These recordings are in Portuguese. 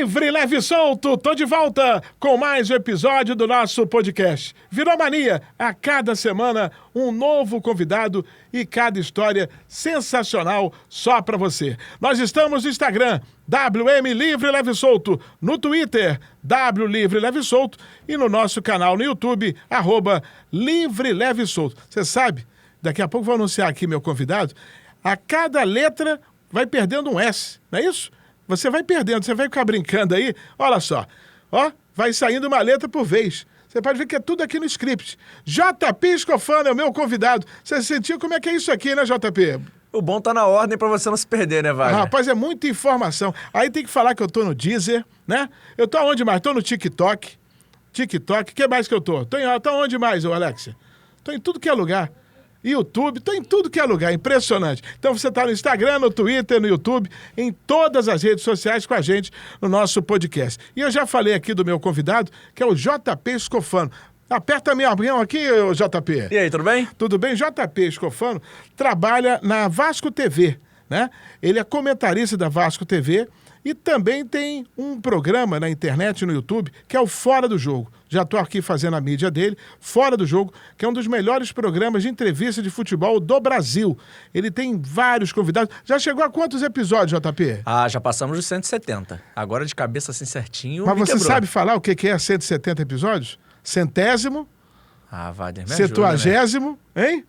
Livre, leve e solto, tô de volta com mais um episódio do nosso podcast. Virou mania, a cada semana um novo convidado e cada história sensacional só pra você. Nós estamos no Instagram, WM Livre, leve e solto, no Twitter, W Livre, leve e solto e no nosso canal no YouTube, @Livre, leve e solto. Você sabe, daqui a pouco vou anunciar aqui meu convidado, a cada letra vai perdendo um S, não é isso? Você vai perdendo, você vai ficar brincando aí, olha só, ó, vai saindo uma letra por vez. Você pode ver que é tudo aqui no script. JP Escofano é o meu convidado. Você sentiu como é que é isso aqui, né, JP? O bom tá na ordem pra você não se perder, né, Wagner? Rapaz, é muita informação. Aí tem que falar que eu tô no Deezer, né? Eu tô aonde mais? Tô no TikTok. TikTok, o que mais que eu tô? Tô onde mais, ô Alexia? Tô em tudo que é lugar. YouTube, tô em tudo que é lugar, impressionante. Então você tá no Instagram, no Twitter, no YouTube, em todas as redes sociais com a gente no nosso podcast. E eu já falei aqui do meu convidado, que é o JP Escofano. Aperta a minha mão aqui, JP. E aí, tudo bem? Tudo bem? JP Escofano trabalha na Vasco TV, né? Ele é comentarista da Vasco TV e também tem um programa na internet, no YouTube, que é o Fora do Jogo. Já estou aqui fazendo a mídia dele, Fora do Jogo, que é um dos melhores programas de entrevista de futebol do Brasil. Ele tem vários convidados. Já chegou a quantos episódios, JP? Já passamos dos 170. Agora de cabeça assim certinho. Mas me você quebrou. sabe falar o que é 170 episódios? Centésimo, Wagner, me septuagésimo, hein?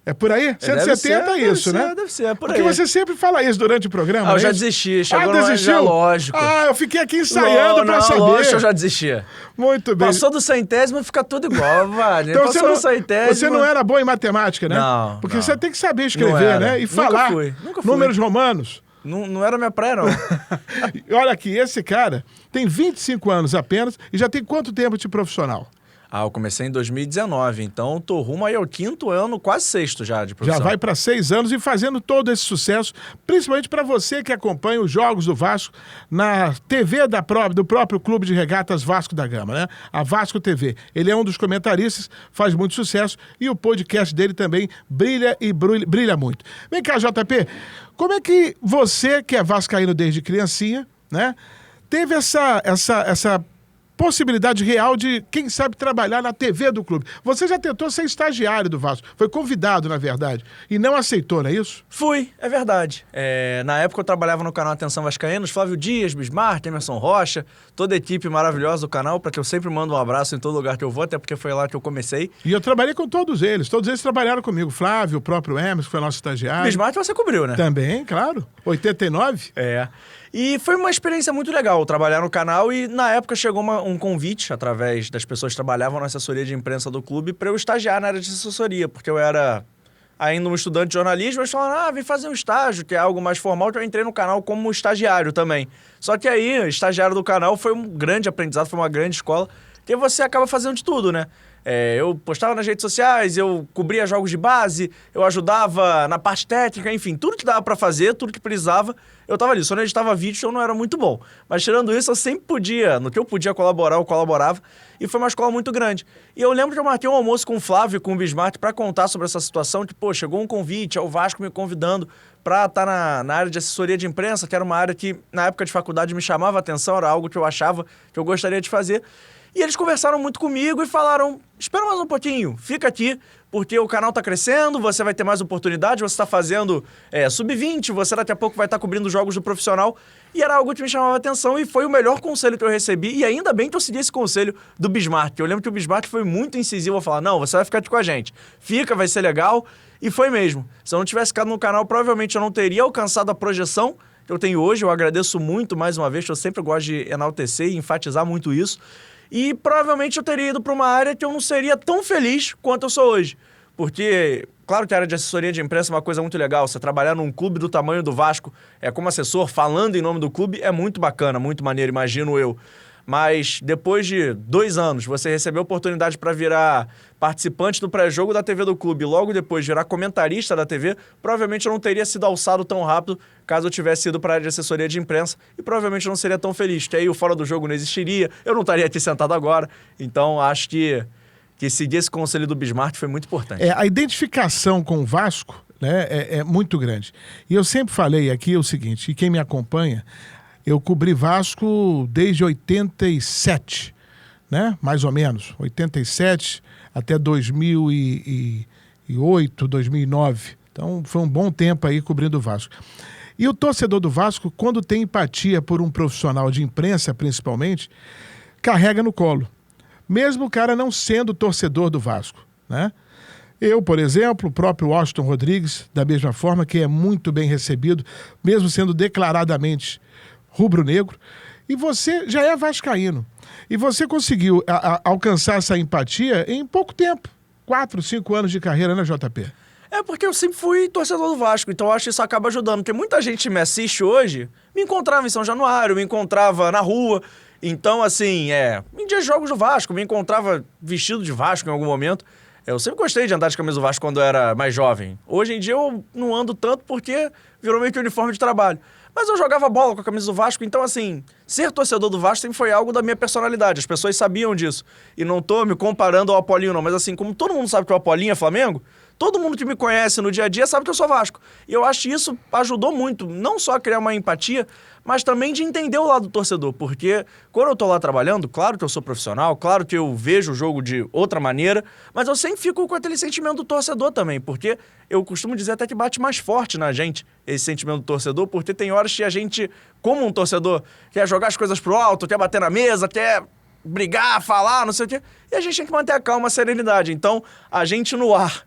É por aí? 170 é isso, né? Deve ser, é por aí. Porque você sempre fala isso durante o programa, eu né? já desisti. Chegou desistiu? Lógico. Eu fiquei aqui ensaiando pra saber. Lógico, eu já desisti. Muito bem. Passou do centésimo, fica tudo igual, Wagner. Então Passou do centésimo. você não era bom em matemática, né? Não. Porque você tem que saber escrever, né? E Nunca falar fui. números romanos. Não era minha praia, não. Olha aqui, esse cara tem 25 anos apenas e já tem quanto tempo de profissional? Eu comecei em 2019, então tô rumo aí ao 5º ano, quase 6º já de profissão. Já vai para 6 anos e fazendo todo esse sucesso, principalmente para você que acompanha os jogos do Vasco na TV do próprio Clube de Regatas Vasco da Gama, né? A Vasco TV. Ele é um dos comentaristas, faz muito sucesso e o podcast dele também brilha muito. Vem cá, JP, como é que você, que é vascaíno desde criancinha, né, teve essa possibilidade real de, quem sabe, trabalhar na TV do clube? Você já tentou ser estagiário do Vasco, foi convidado, na verdade, e não aceitou, não é isso? Fui, é verdade. Na época eu trabalhava no canal Atenção Vascaínos, Flávio Dias, Bismarck, Emerson Rocha, toda a equipe maravilhosa do canal, para que eu sempre mando um abraço em todo lugar que eu vou, até porque foi lá que eu comecei. E eu trabalhei com todos eles trabalharam comigo, Flávio, o próprio Emerson, que foi nosso estagiário. Bismarck você cobriu, né? Também, claro, 89. E foi uma experiência muito legal trabalhar no canal e na época chegou um convite através das pessoas que trabalhavam na assessoria de imprensa do clube para eu estagiar na área de assessoria, porque eu era ainda um estudante de jornalismo, eles falaram, vem fazer um estágio, que é algo mais formal, então eu entrei no canal como estagiário também. Só que aí, estagiário do canal foi um grande aprendizado, foi uma grande escola, porque você acaba fazendo de tudo, né? Eu postava nas redes sociais, eu cobria jogos de base, eu ajudava na parte técnica, enfim, tudo que dava pra fazer, tudo que precisava, eu tava ali. Só não editava vídeo, eu não era muito bom. Mas tirando isso, eu sempre podia, no que eu podia colaborar, eu colaborava, e foi uma escola muito grande. E eu lembro que eu marquei um almoço com o Flávio e com o Bismarck pra contar sobre essa situação, que, chegou um convite, é o Vasco me convidando pra estar na área de assessoria de imprensa, que era uma área que, na época de faculdade, me chamava a atenção, era algo que eu achava que eu gostaria de fazer. E eles conversaram muito comigo e falaram, espera mais um pouquinho, fica aqui, porque o canal tá crescendo, você vai ter mais oportunidade, você tá fazendo sub-20, você daqui a pouco vai estar cobrindo jogos do profissional. E era algo que me chamava a atenção e foi o melhor conselho que eu recebi. E ainda bem que eu segui esse conselho do Bismarck. Eu lembro que o Bismarck foi muito incisivo a falar, não, você vai ficar aqui com a gente, fica, vai ser legal. E foi mesmo. Se eu não tivesse ficado no canal, provavelmente eu não teria alcançado a projeção que eu tenho hoje. Eu agradeço muito mais uma vez, que eu sempre gosto de enaltecer e enfatizar muito isso. E provavelmente eu teria ido para uma área que eu não seria tão feliz quanto eu sou hoje. Porque, claro que a área de assessoria de imprensa é uma coisa muito legal. Você trabalhar num clube do tamanho do Vasco, como assessor, falando em nome do clube, é muito bacana, muito maneiro, imagino eu. Mas depois de 2 anos, você receber a oportunidade para virar participante do pré-jogo da TV do clube e logo depois virar comentarista da TV, provavelmente eu não teria sido alçado tão rápido caso eu tivesse ido para a área de assessoria de imprensa e provavelmente eu não seria tão feliz, que aí o Fora do Jogo não existiria, eu não estaria aqui sentado agora. Então, acho que seguir esse conselho do Bismarck foi muito importante. A identificação com o Vasco, né, é muito grande. E eu sempre falei aqui o seguinte, e quem me acompanha, Eu cobri Vasco desde 87, né? Mais ou menos. 87 até 2008, 2009. Então, foi um bom tempo aí cobrindo o Vasco. E o torcedor do Vasco, quando tem empatia por um profissional de imprensa, principalmente, carrega no colo. Mesmo o cara não sendo torcedor do Vasco, né? Eu, por exemplo, o próprio Washington Rodrigues, da mesma forma, que é muito bem recebido, mesmo sendo declaradamente rubro-negro. E você já é vascaíno. E você conseguiu alcançar essa empatia em pouco tempo. 4, 5 anos de carreira, né, JP? É porque eu sempre fui torcedor do Vasco, então eu acho que isso acaba ajudando. Porque muita gente me assiste hoje, me encontrava em São Januário, me encontrava na rua. Então, assim, em dias de jogos do Vasco, me encontrava vestido de Vasco em algum momento. Eu sempre gostei de andar de camisa do Vasco quando eu era mais jovem. Hoje em dia eu não ando tanto porque virou meio que uniforme de trabalho. Mas eu jogava bola com a camisa do Vasco, então, assim, ser torcedor do Vasco sempre foi algo da minha personalidade. As pessoas sabiam disso. E não tô me comparando ao Apolinho, não. Mas, assim, como todo mundo sabe que o Apolinho é Flamengo, todo mundo que me conhece no dia a dia sabe que eu sou Vasco. E eu acho que isso ajudou muito, não só a criar uma empatia, mas também de entender o lado do torcedor. Porque quando eu tô lá trabalhando, claro que eu sou profissional, claro que eu vejo o jogo de outra maneira, mas eu sempre fico com aquele sentimento do torcedor também, porque eu costumo dizer até que bate mais forte na gente esse sentimento do torcedor, porque tem horas que a gente, como um torcedor, quer jogar as coisas pro alto, quer bater na mesa, quer brigar, falar, não sei o quê, e a gente tem que manter a calma, a serenidade. Então, a gente no ar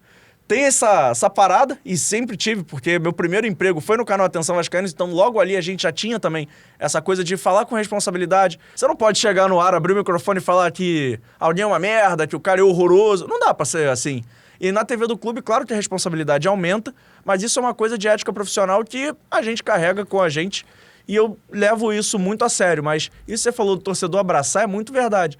tem essa parada, e sempre tive, porque meu primeiro emprego foi no canal Atenção Vascaínos, então logo ali a gente já tinha também essa coisa de falar com responsabilidade. Você não pode chegar no ar, abrir o microfone e falar que alguém é uma merda, que o cara é horroroso. Não dá pra ser assim. E na TV do clube, claro que a responsabilidade aumenta, mas isso é uma coisa de ética profissional que a gente carrega com a gente, e eu levo isso muito a sério. Mas isso que você falou do torcedor abraçar é muito verdade.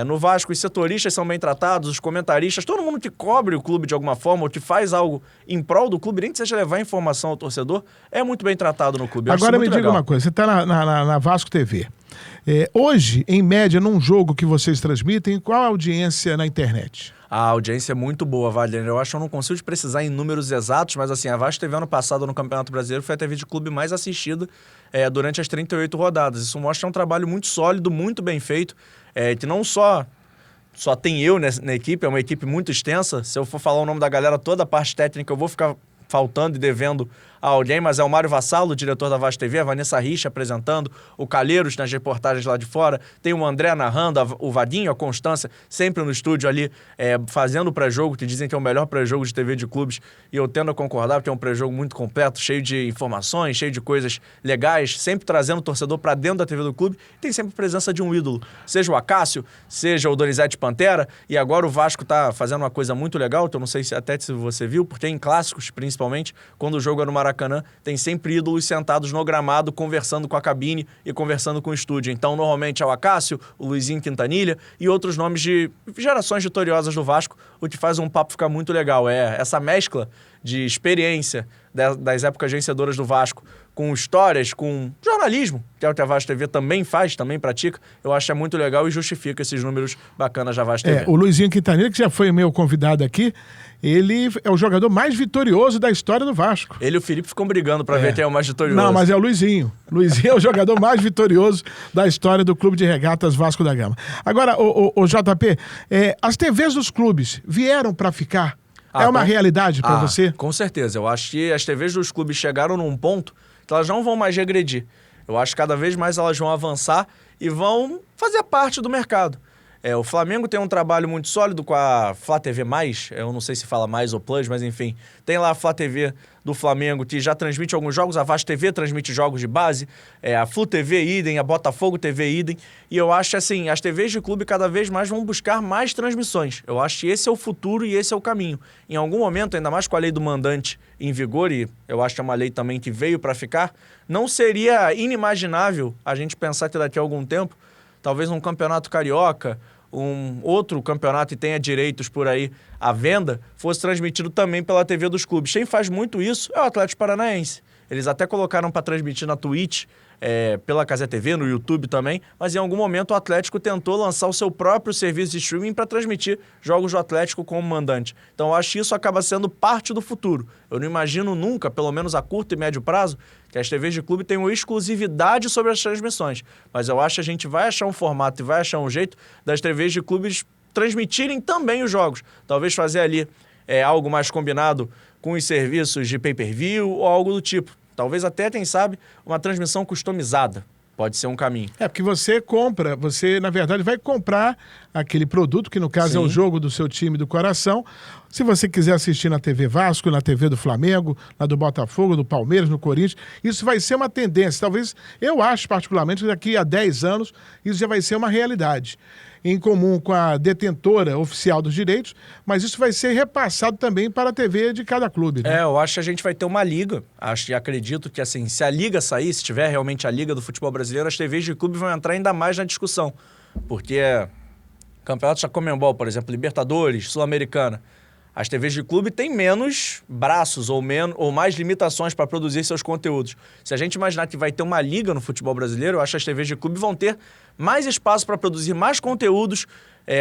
No Vasco, os setoristas são bem tratados, os comentaristas, todo mundo que cobre o clube de alguma forma ou que faz algo em prol do clube, nem que seja levar informação ao torcedor, é muito bem tratado no clube. Agora me diga uma coisa, você está na Vasco TV. Hoje, em média, num jogo que vocês transmitem, qual a audiência na internet? A audiência é muito boa, Wagner. Eu acho que eu não consigo te precisar em números exatos, mas assim, a Vasco TV ano passado no Campeonato Brasileiro foi a TV de clube mais assistida durante as 38 rodadas. Isso mostra um trabalho muito sólido, muito bem feito, que não só tem eu na equipe, é uma equipe muito extensa. Se eu for falar o nome da galera, toda a parte técnica eu vou ficar faltando e devendo a alguém, mas é o Mário Vassalo, o diretor da Vasco TV, a Vanessa Rich apresentando, o Calheiros nas reportagens lá de fora, tem o André narrando, o Vadinho, a Constância, sempre no estúdio ali, fazendo o pré-jogo, que dizem que é o melhor pré-jogo de TV de clubes, e eu tendo a concordar, porque é um pré-jogo muito completo, cheio de informações, cheio de coisas legais, sempre trazendo o torcedor para dentro da TV do clube, tem sempre presença de um ídolo, seja o Acácio, seja o Donizete Pantera, e agora o Vasco tá fazendo uma coisa muito legal, que eu não sei se você viu, porque em clássicos, principalmente, quando o jogo é no Maracanã, tem sempre ídolos sentados no gramado, conversando com a cabine e conversando com o estúdio. Então, normalmente é o Acácio, o Luizinho Quintanilha e outros nomes de gerações vitoriosas do Vasco, o que faz um papo ficar muito legal. Essa mescla de experiência das épocas vencedoras do Vasco com histórias, com jornalismo, que é o que a Vasco TV também faz, também pratica, eu acho que é muito legal e justifica esses números bacanas da Vasco TV. O Luizinho Quintanilha, que já foi meu convidado aqui, ele é o jogador mais vitorioso da história do Vasco. Ele e o Felipe ficam brigando para ver quem é o mais vitorioso. Não, mas é o Luizinho. Luizinho é o jogador mais vitorioso da história do Clube de Regatas Vasco da Gama. Agora, o JP, as TVs dos clubes vieram para ficar? É uma realidade para você? Com certeza. Eu acho que as TVs dos clubes chegaram num ponto que elas não vão mais regredir. Eu acho que cada vez mais elas vão avançar e vão fazer parte do mercado. O Flamengo tem um trabalho muito sólido com a Flá TV+, eu não sei se fala mais ou Plus, mas enfim, tem lá a Flá TV do Flamengo que já transmite alguns jogos, a Vasco TV transmite jogos de base, a Flu TV idem, a Botafogo TV idem, e eu acho assim, as TVs de clube cada vez mais vão buscar mais transmissões. Eu acho que esse é o futuro e esse é o caminho. Em algum momento, ainda mais com a lei do mandante em vigor, e eu acho que é uma lei também que veio para ficar, não seria inimaginável a gente pensar que daqui a algum tempo, talvez um campeonato carioca, um outro campeonato e tenha direitos por aí à venda, fosse transmitido também pela TV dos clubes. Quem faz muito isso é o Atlético Paranaense. Eles até colocaram para transmitir na Twitch pela Cazé TV, no YouTube também, mas em algum momento o Atlético tentou lançar o seu próprio serviço de streaming para transmitir jogos do Atlético como mandante. Então eu acho que isso acaba sendo parte do futuro. Eu não imagino nunca, pelo menos a curto e médio prazo, que as TVs de clube tenham exclusividade sobre as transmissões. Mas eu acho que a gente vai achar um formato e vai achar um jeito das TVs de clubes transmitirem também os jogos. Talvez fazer ali algo mais combinado com os serviços de pay-per-view ou algo do tipo. Talvez até, quem sabe, uma transmissão customizada. Pode ser um caminho. Porque você compra, você, na verdade, vai comprar aquele produto, que no caso é o jogo do seu time do coração. Se você quiser assistir na TV Vasco, na TV do Flamengo, na do Botafogo, do Palmeiras, no Corinthians, isso vai ser uma tendência. Talvez, eu acho particularmente, que daqui a 10 anos, isso já vai ser uma realidade. Em comum com a detentora oficial dos direitos, mas isso vai ser repassado também para a TV de cada clube. Né? Eu acho que a gente vai ter uma liga. Acho e acredito que, assim, se a liga sair, se tiver realmente a liga do futebol brasileiro, as TVs de clube vão entrar ainda mais na discussão. Porque campeonatos da Conmebol, por exemplo, Libertadores, Sul-Americana, as TVs de clube têm menos braços ou mais limitações para produzir seus conteúdos. Se a gente imaginar que vai ter uma liga no futebol brasileiro, eu acho que as TVs de clube vão ter mais espaço para produzir mais conteúdos,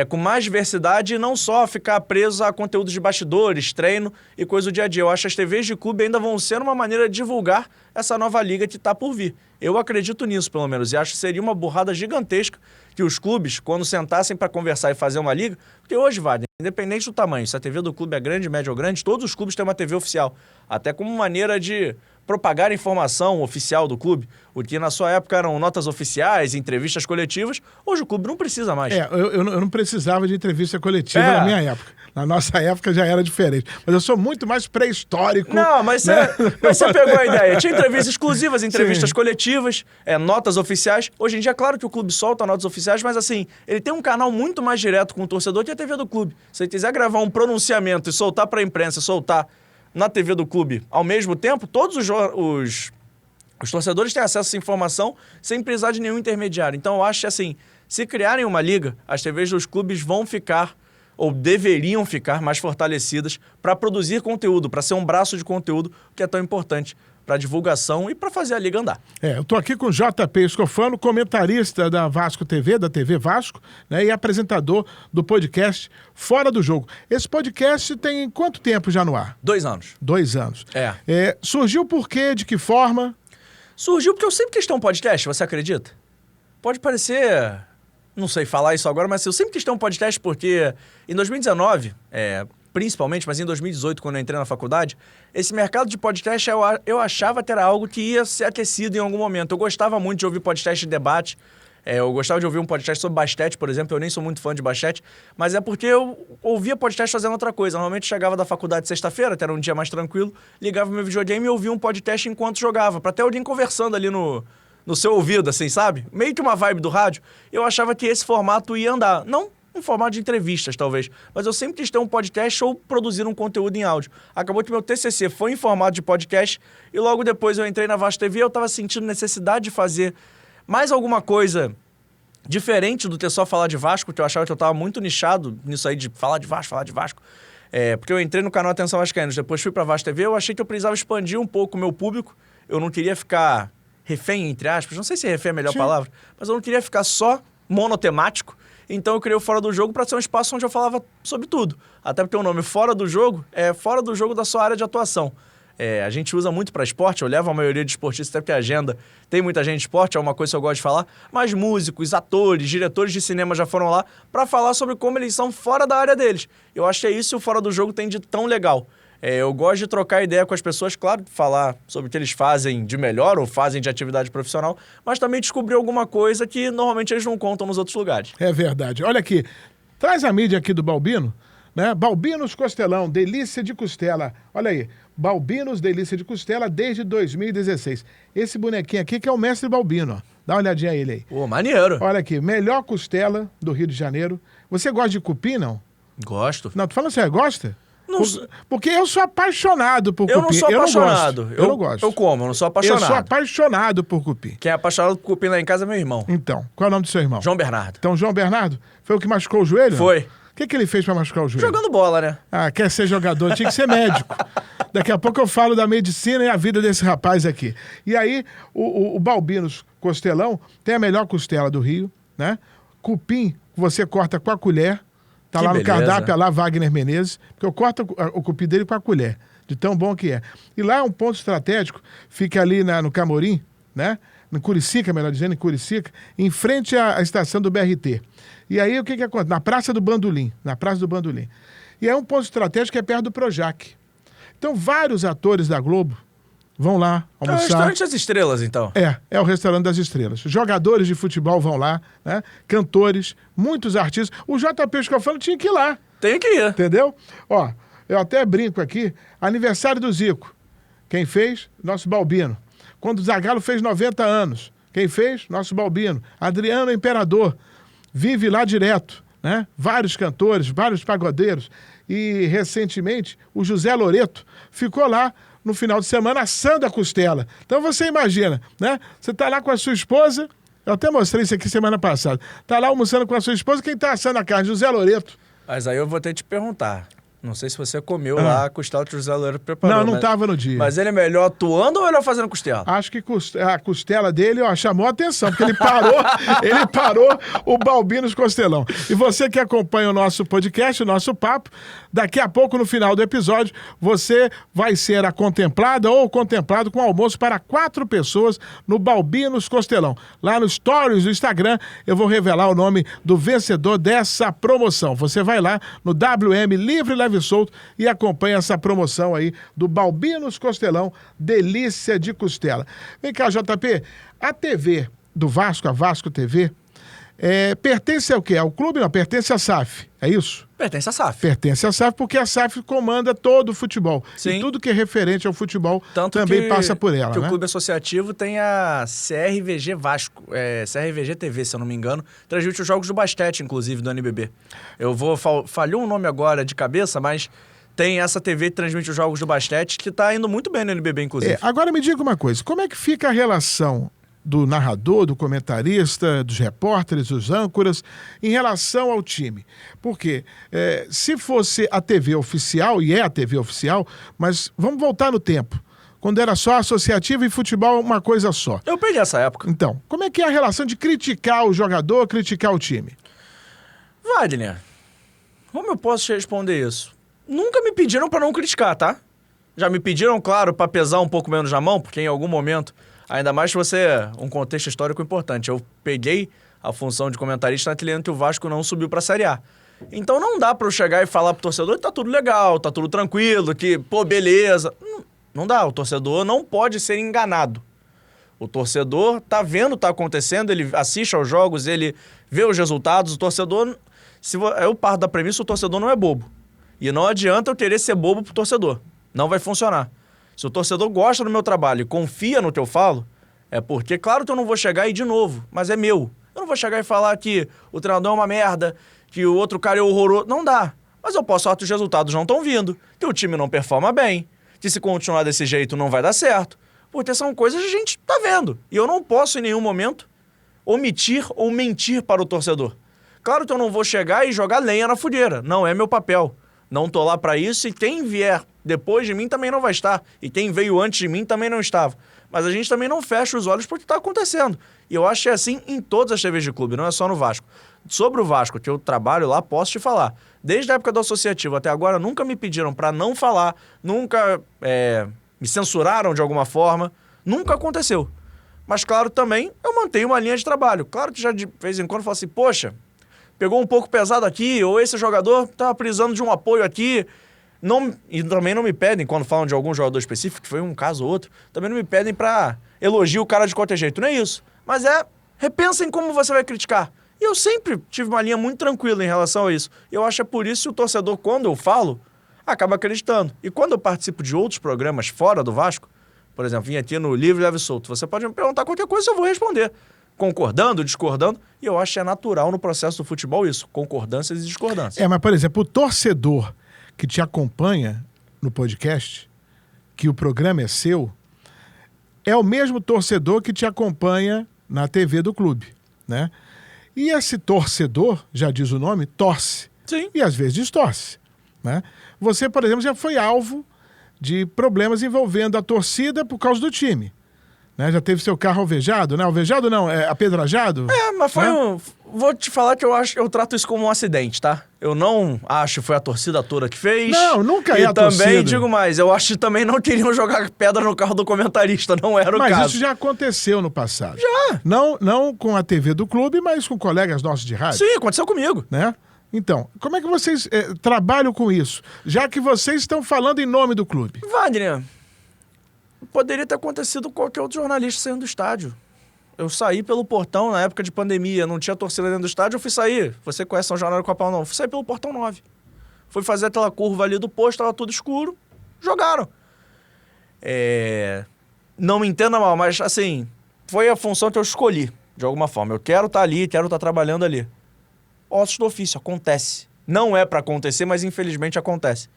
com mais diversidade, e não só ficar preso a conteúdos de bastidores, treino e coisa do dia a dia. Eu acho que as TVs de clube ainda vão ser uma maneira de divulgar essa nova liga que está por vir. Eu acredito nisso, pelo menos, e acho que seria uma burrada gigantesca que os clubes, quando sentassem para conversar e fazer uma liga, porque hoje, Wagner, independente do tamanho, se a TV do clube é grande, média ou grande, todos os clubes têm uma TV oficial, até como maneira de propagar a informação oficial do clube. O que na sua época eram notas oficiais, entrevistas coletivas, hoje o clube não precisa mais. Eu não precisava de entrevista coletiva na minha época. Na nossa época já era diferente. Mas eu sou muito mais pré-histórico. Não, mas você pegou a ideia. Tinha entrevistas exclusivas, entrevistas coletivas, notas oficiais. Hoje em dia, claro que o clube solta notas oficiais, mas assim, ele tem um canal muito mais direto com o torcedor que a TV do clube. Se ele quiser gravar um pronunciamento e soltar para a imprensa, soltar na TV do clube ao mesmo tempo, todos os torcedores têm acesso a essa informação sem precisar de nenhum intermediário. Então eu acho que, assim, se criarem uma liga, as TVs dos clubes vão ficar, ou deveriam ficar, mais fortalecidas para produzir conteúdo, para ser um braço de conteúdo que é tão importante para divulgação e para fazer a liga andar. Eu tô aqui com o JP Escofano, comentarista da Vasco TV, da TV Vasco, né, e apresentador do podcast Fora do Jogo. Esse podcast tem quanto tempo já no ar? 2 anos. 2 anos. Surgiu por quê? De que forma? Surgiu porque eu sempre quis ter um podcast, você acredita? Pode parecer, não sei falar isso agora, mas eu sempre quis ter um podcast porque em 2019, principalmente, mas em 2018, quando eu entrei na faculdade, esse mercado de podcast eu achava que era algo que ia ser aquecido em algum momento. Eu gostava muito de ouvir podcast de debate, eu gostava de ouvir um podcast sobre basquete, por exemplo. Eu nem sou muito fã de basquete, mas é porque eu ouvia podcast fazendo outra coisa. Normalmente chegava da faculdade sexta-feira, que era um dia mais tranquilo, ligava meu videogame e ouvia um podcast enquanto jogava, para ter alguém conversando ali no seu ouvido, assim, sabe? Meio que uma vibe do rádio. Eu achava que esse formato ia andar. Não um formato de entrevistas, talvez. Mas eu sempre quis ter um podcast ou produzir um conteúdo em áudio. Acabou que meu TCC foi em formato de podcast e logo depois eu entrei na Vasco TV e eu estava sentindo necessidade de fazer mais alguma coisa diferente do ter só falar de Vasco, que eu achava que eu estava muito nichado nisso aí de falar de Vasco. Porque eu entrei no canal Atenção Vascaínos, depois fui para a Vasco TV, eu achei que eu precisava expandir um pouco o meu público. Eu não queria ficar refém, entre aspas, não sei se refém é a melhor palavra, mas eu não queria ficar só monotemático. Então eu criei o Fora do Jogo para ser um espaço onde eu falava sobre tudo. Até porque o nome Fora do Jogo é fora do jogo da sua área de atuação. A gente usa muito para esporte, eu levo a maioria de esportistas, até porque a agenda tem muita gente de esporte, é uma coisa que eu gosto de falar, mas músicos, atores, diretores de cinema já foram lá para falar sobre como eles são fora da área deles. Eu acho que é isso que o Fora do Jogo tem de tão legal. Eu gosto de trocar ideia com as pessoas, claro, falar sobre o que eles fazem de melhor ou fazem de atividade profissional, mas também descobrir alguma coisa que normalmente eles não contam nos outros lugares. É verdade. Olha aqui, traz a mídia aqui do Balbino, né? Balbinos Costelão, delícia de costela. Olha aí, Balbinos, delícia de costela desde 2016. Esse bonequinho aqui que é o mestre Balbino, ó. Dá uma olhadinha a ele aí. Pô, maneiro. Olha aqui, melhor costela do Rio de Janeiro. Você gosta de cupim, não? Gosto. Não, tu fala assim, gosta? Não, porque eu sou apaixonado por cupim. Eu não sou apaixonado. Eu não gosto. Eu como, eu não sou apaixonado. Eu sou apaixonado por cupim. Quem é apaixonado por cupim lá em casa é meu irmão. Então, qual é o nome do seu irmão? João Bernardo. Então, João Bernardo foi o que machucou o joelho? Foi. que ele fez para machucar o joelho? Jogando bola, né? Ah, quer ser jogador, tinha que ser médico. Daqui a pouco eu falo da medicina e a vida desse rapaz aqui. E aí, o Balbinos Costelão tem a melhor costela do Rio, né? Cupim, você corta com a colher. Tá Que lá no beleza. cardápio, é lá Wagner Menezes, porque eu corto o cupim dele com a colher, de tão bom que é. E lá é um ponto estratégico, fica ali no Camorim, né? No Curicica, melhor dizendo, em Curicica, em frente à estação do BRT. E aí o que acontece? Na Praça do Bandolim, E é um ponto estratégico que é perto do Projac. Então vários atores da Globo vão lá É o almoçar. restaurante das estrelas, então. É o restaurante das estrelas. Jogadores de futebol vão lá, né? Cantores, muitos artistas. O JP Escofano tinha que ir lá, Tem que ir. entendeu? Ó, eu até brinco aqui, aniversário do Zico. Quem fez? Nosso Balbino. Quando o Zagallo fez 90 anos. Quem fez? Nosso Balbino. Adriano Imperador. Vive lá direto, né? Vários cantores, vários pagodeiros. E, recentemente, o José Loreto ficou lá no final de semana assando a costela. Então você imagina, né? Você tá lá com a sua esposa, eu até mostrei isso aqui semana passada. Tá lá almoçando com a sua esposa, quem tá assando a carne? José Loreto. Mas aí eu vou ter que te perguntar. Não sei se você comeu lá a costela que o José Loreto preparou. Não, não mas... tava no dia. Mas ele é melhor atuando ou melhor fazendo costela? Acho que a costela dele, ó, chamou a atenção, porque ele parou o Balbinos Costelão. E você que acompanha o nosso podcast, o nosso papo, daqui a pouco, no final do episódio, você vai ser a contemplada ou contemplado com almoço para 4 pessoas no Balbinos Costelão. Lá no Stories do Instagram, eu vou revelar o nome do vencedor dessa promoção. Você vai lá no WM Livre, Leve e Solto e acompanha essa promoção aí do Balbinos Costelão, delícia de costela. Vem cá, JP, a TV do Vasco, a Vasco TV, pertence ao quê? Ao clube? Não, pertence à SAF, é isso? Pertence à SAF. Pertence à SAF porque a SAF comanda todo o futebol. Sim. E tudo que é referente ao futebol Tanto também que, passa por ela, que né? o clube associativo tem a CRVG Vasco, CRVG TV, se eu não me engano, transmite os jogos do basquete, inclusive, do NBB. Eu vou... Falhou um nome agora de cabeça, mas tem essa TV que transmite os jogos do basquete, que tá indo muito bem no NBB, inclusive. Agora me diga uma coisa, como é que fica a relação do narrador, do comentarista, dos repórteres, dos âncoras, em relação ao time? Porque se fosse a TV oficial, e é a TV oficial, mas vamos voltar no tempo, quando era só associativo e futebol uma coisa só. Eu perdi essa época. Então, como é que é a relação de criticar o jogador, criticar o time? Wagner, como eu posso te responder isso? Nunca me pediram pra não criticar, tá? Já me pediram, claro, pra pesar um pouco menos na mão, porque em algum momento, ainda mais se você... Um contexto histórico importante. Eu peguei a função de comentarista naquele ano que o Vasco não subiu pra Série A. Então não dá pra eu chegar e falar pro torcedor que tá tudo legal, tá tudo tranquilo, que, pô, beleza. Não dá, o torcedor não pode ser enganado. O torcedor tá vendo o que tá acontecendo, ele assiste aos jogos, ele vê os resultados, o torcedor... Eu parto da premissa, o torcedor não é bobo. E não adianta eu querer ser bobo pro torcedor. Não vai funcionar. Se o torcedor gosta do meu trabalho e confia no que eu falo, é porque, claro que eu não vou chegar e de novo, mas é meu. Eu não vou chegar e falar que o treinador é uma merda, que o outro cara é horroroso. Não dá. Mas eu posso falar que os resultados não estão vindo, que o time não performa bem, que se continuar desse jeito não vai dar certo. Porque são coisas que a gente tá vendo. E eu não posso em nenhum momento omitir ou mentir para o torcedor. Claro que eu não vou chegar e jogar lenha na fogueira. Não é meu papel. Não tô lá para isso e quem vier depois de mim também não vai estar. E quem veio antes de mim também não estava. Mas a gente também não fecha os olhos porque está acontecendo. E eu acho que é assim em todas as TVs de clube, não é só no Vasco. Sobre o Vasco, que eu trabalho lá, posso te falar. Desde a época do associativo até agora, nunca me pediram para não falar, nunca me censuraram de alguma forma. Nunca aconteceu. Mas claro, também eu mantenho uma linha de trabalho. Claro que já de vez em quando eu falo assim, poxa, pegou um pouco pesado aqui, ou esse jogador tá precisando de um apoio aqui. Não, e também não me pedem, quando falam de algum jogador específico, que foi um caso ou outro, também não me pedem pra elogiar o cara de qualquer jeito. Não é isso. Mas repensa em como você vai criticar. E eu sempre tive uma linha muito tranquila em relação a isso. Eu acho que é por isso que o torcedor, quando eu falo, acaba acreditando. E quando eu participo de outros programas fora do Vasco, por exemplo, vim aqui no Livre, Leve e Solto, você pode me perguntar qualquer coisa, eu vou responder. Concordando, discordando, e eu acho que é natural no processo do futebol isso, concordâncias e discordâncias. Mas, por exemplo, o torcedor que te acompanha no podcast, que o programa é seu, é o mesmo torcedor que te acompanha na TV do clube, né? E esse torcedor, já diz o nome, torce Sim. E às vezes distorce, né? Você, por exemplo, já foi alvo de problemas envolvendo a torcida por causa do time. Né? Já teve seu carro alvejado, né? Alvejado não, apedrajado? Mas foi né? Vou te falar que eu trato isso como um acidente, tá? Eu não acho que foi a torcida toda que fez. Não, nunca é a torcida. E também torcida. digo mais, eu acho que também não queriam jogar pedra no carro do comentarista, não era o Mas caso. isso já aconteceu no passado. Já. Não com a TV do clube, mas com colegas nossos de rádio. Sim, aconteceu comigo. Né? Então, como é que vocês trabalham com isso? Já que vocês estão falando em nome do clube. Wagner, poderia ter acontecido com qualquer outro jornalista saindo do estádio. Eu saí pelo portão na época de pandemia, não tinha torcida dentro do estádio, eu fui sair. Você conhece São Januário com a Pau, não? Fui sair pelo portão 9. Fui fazer aquela curva ali do posto, tava tudo escuro. Jogaram. Não me entenda mal, mas assim, foi a função que eu escolhi, de alguma forma. Eu quero estar ali, quero estar trabalhando ali. Ossos do ofício, acontece. Não é pra acontecer, mas infelizmente acontece.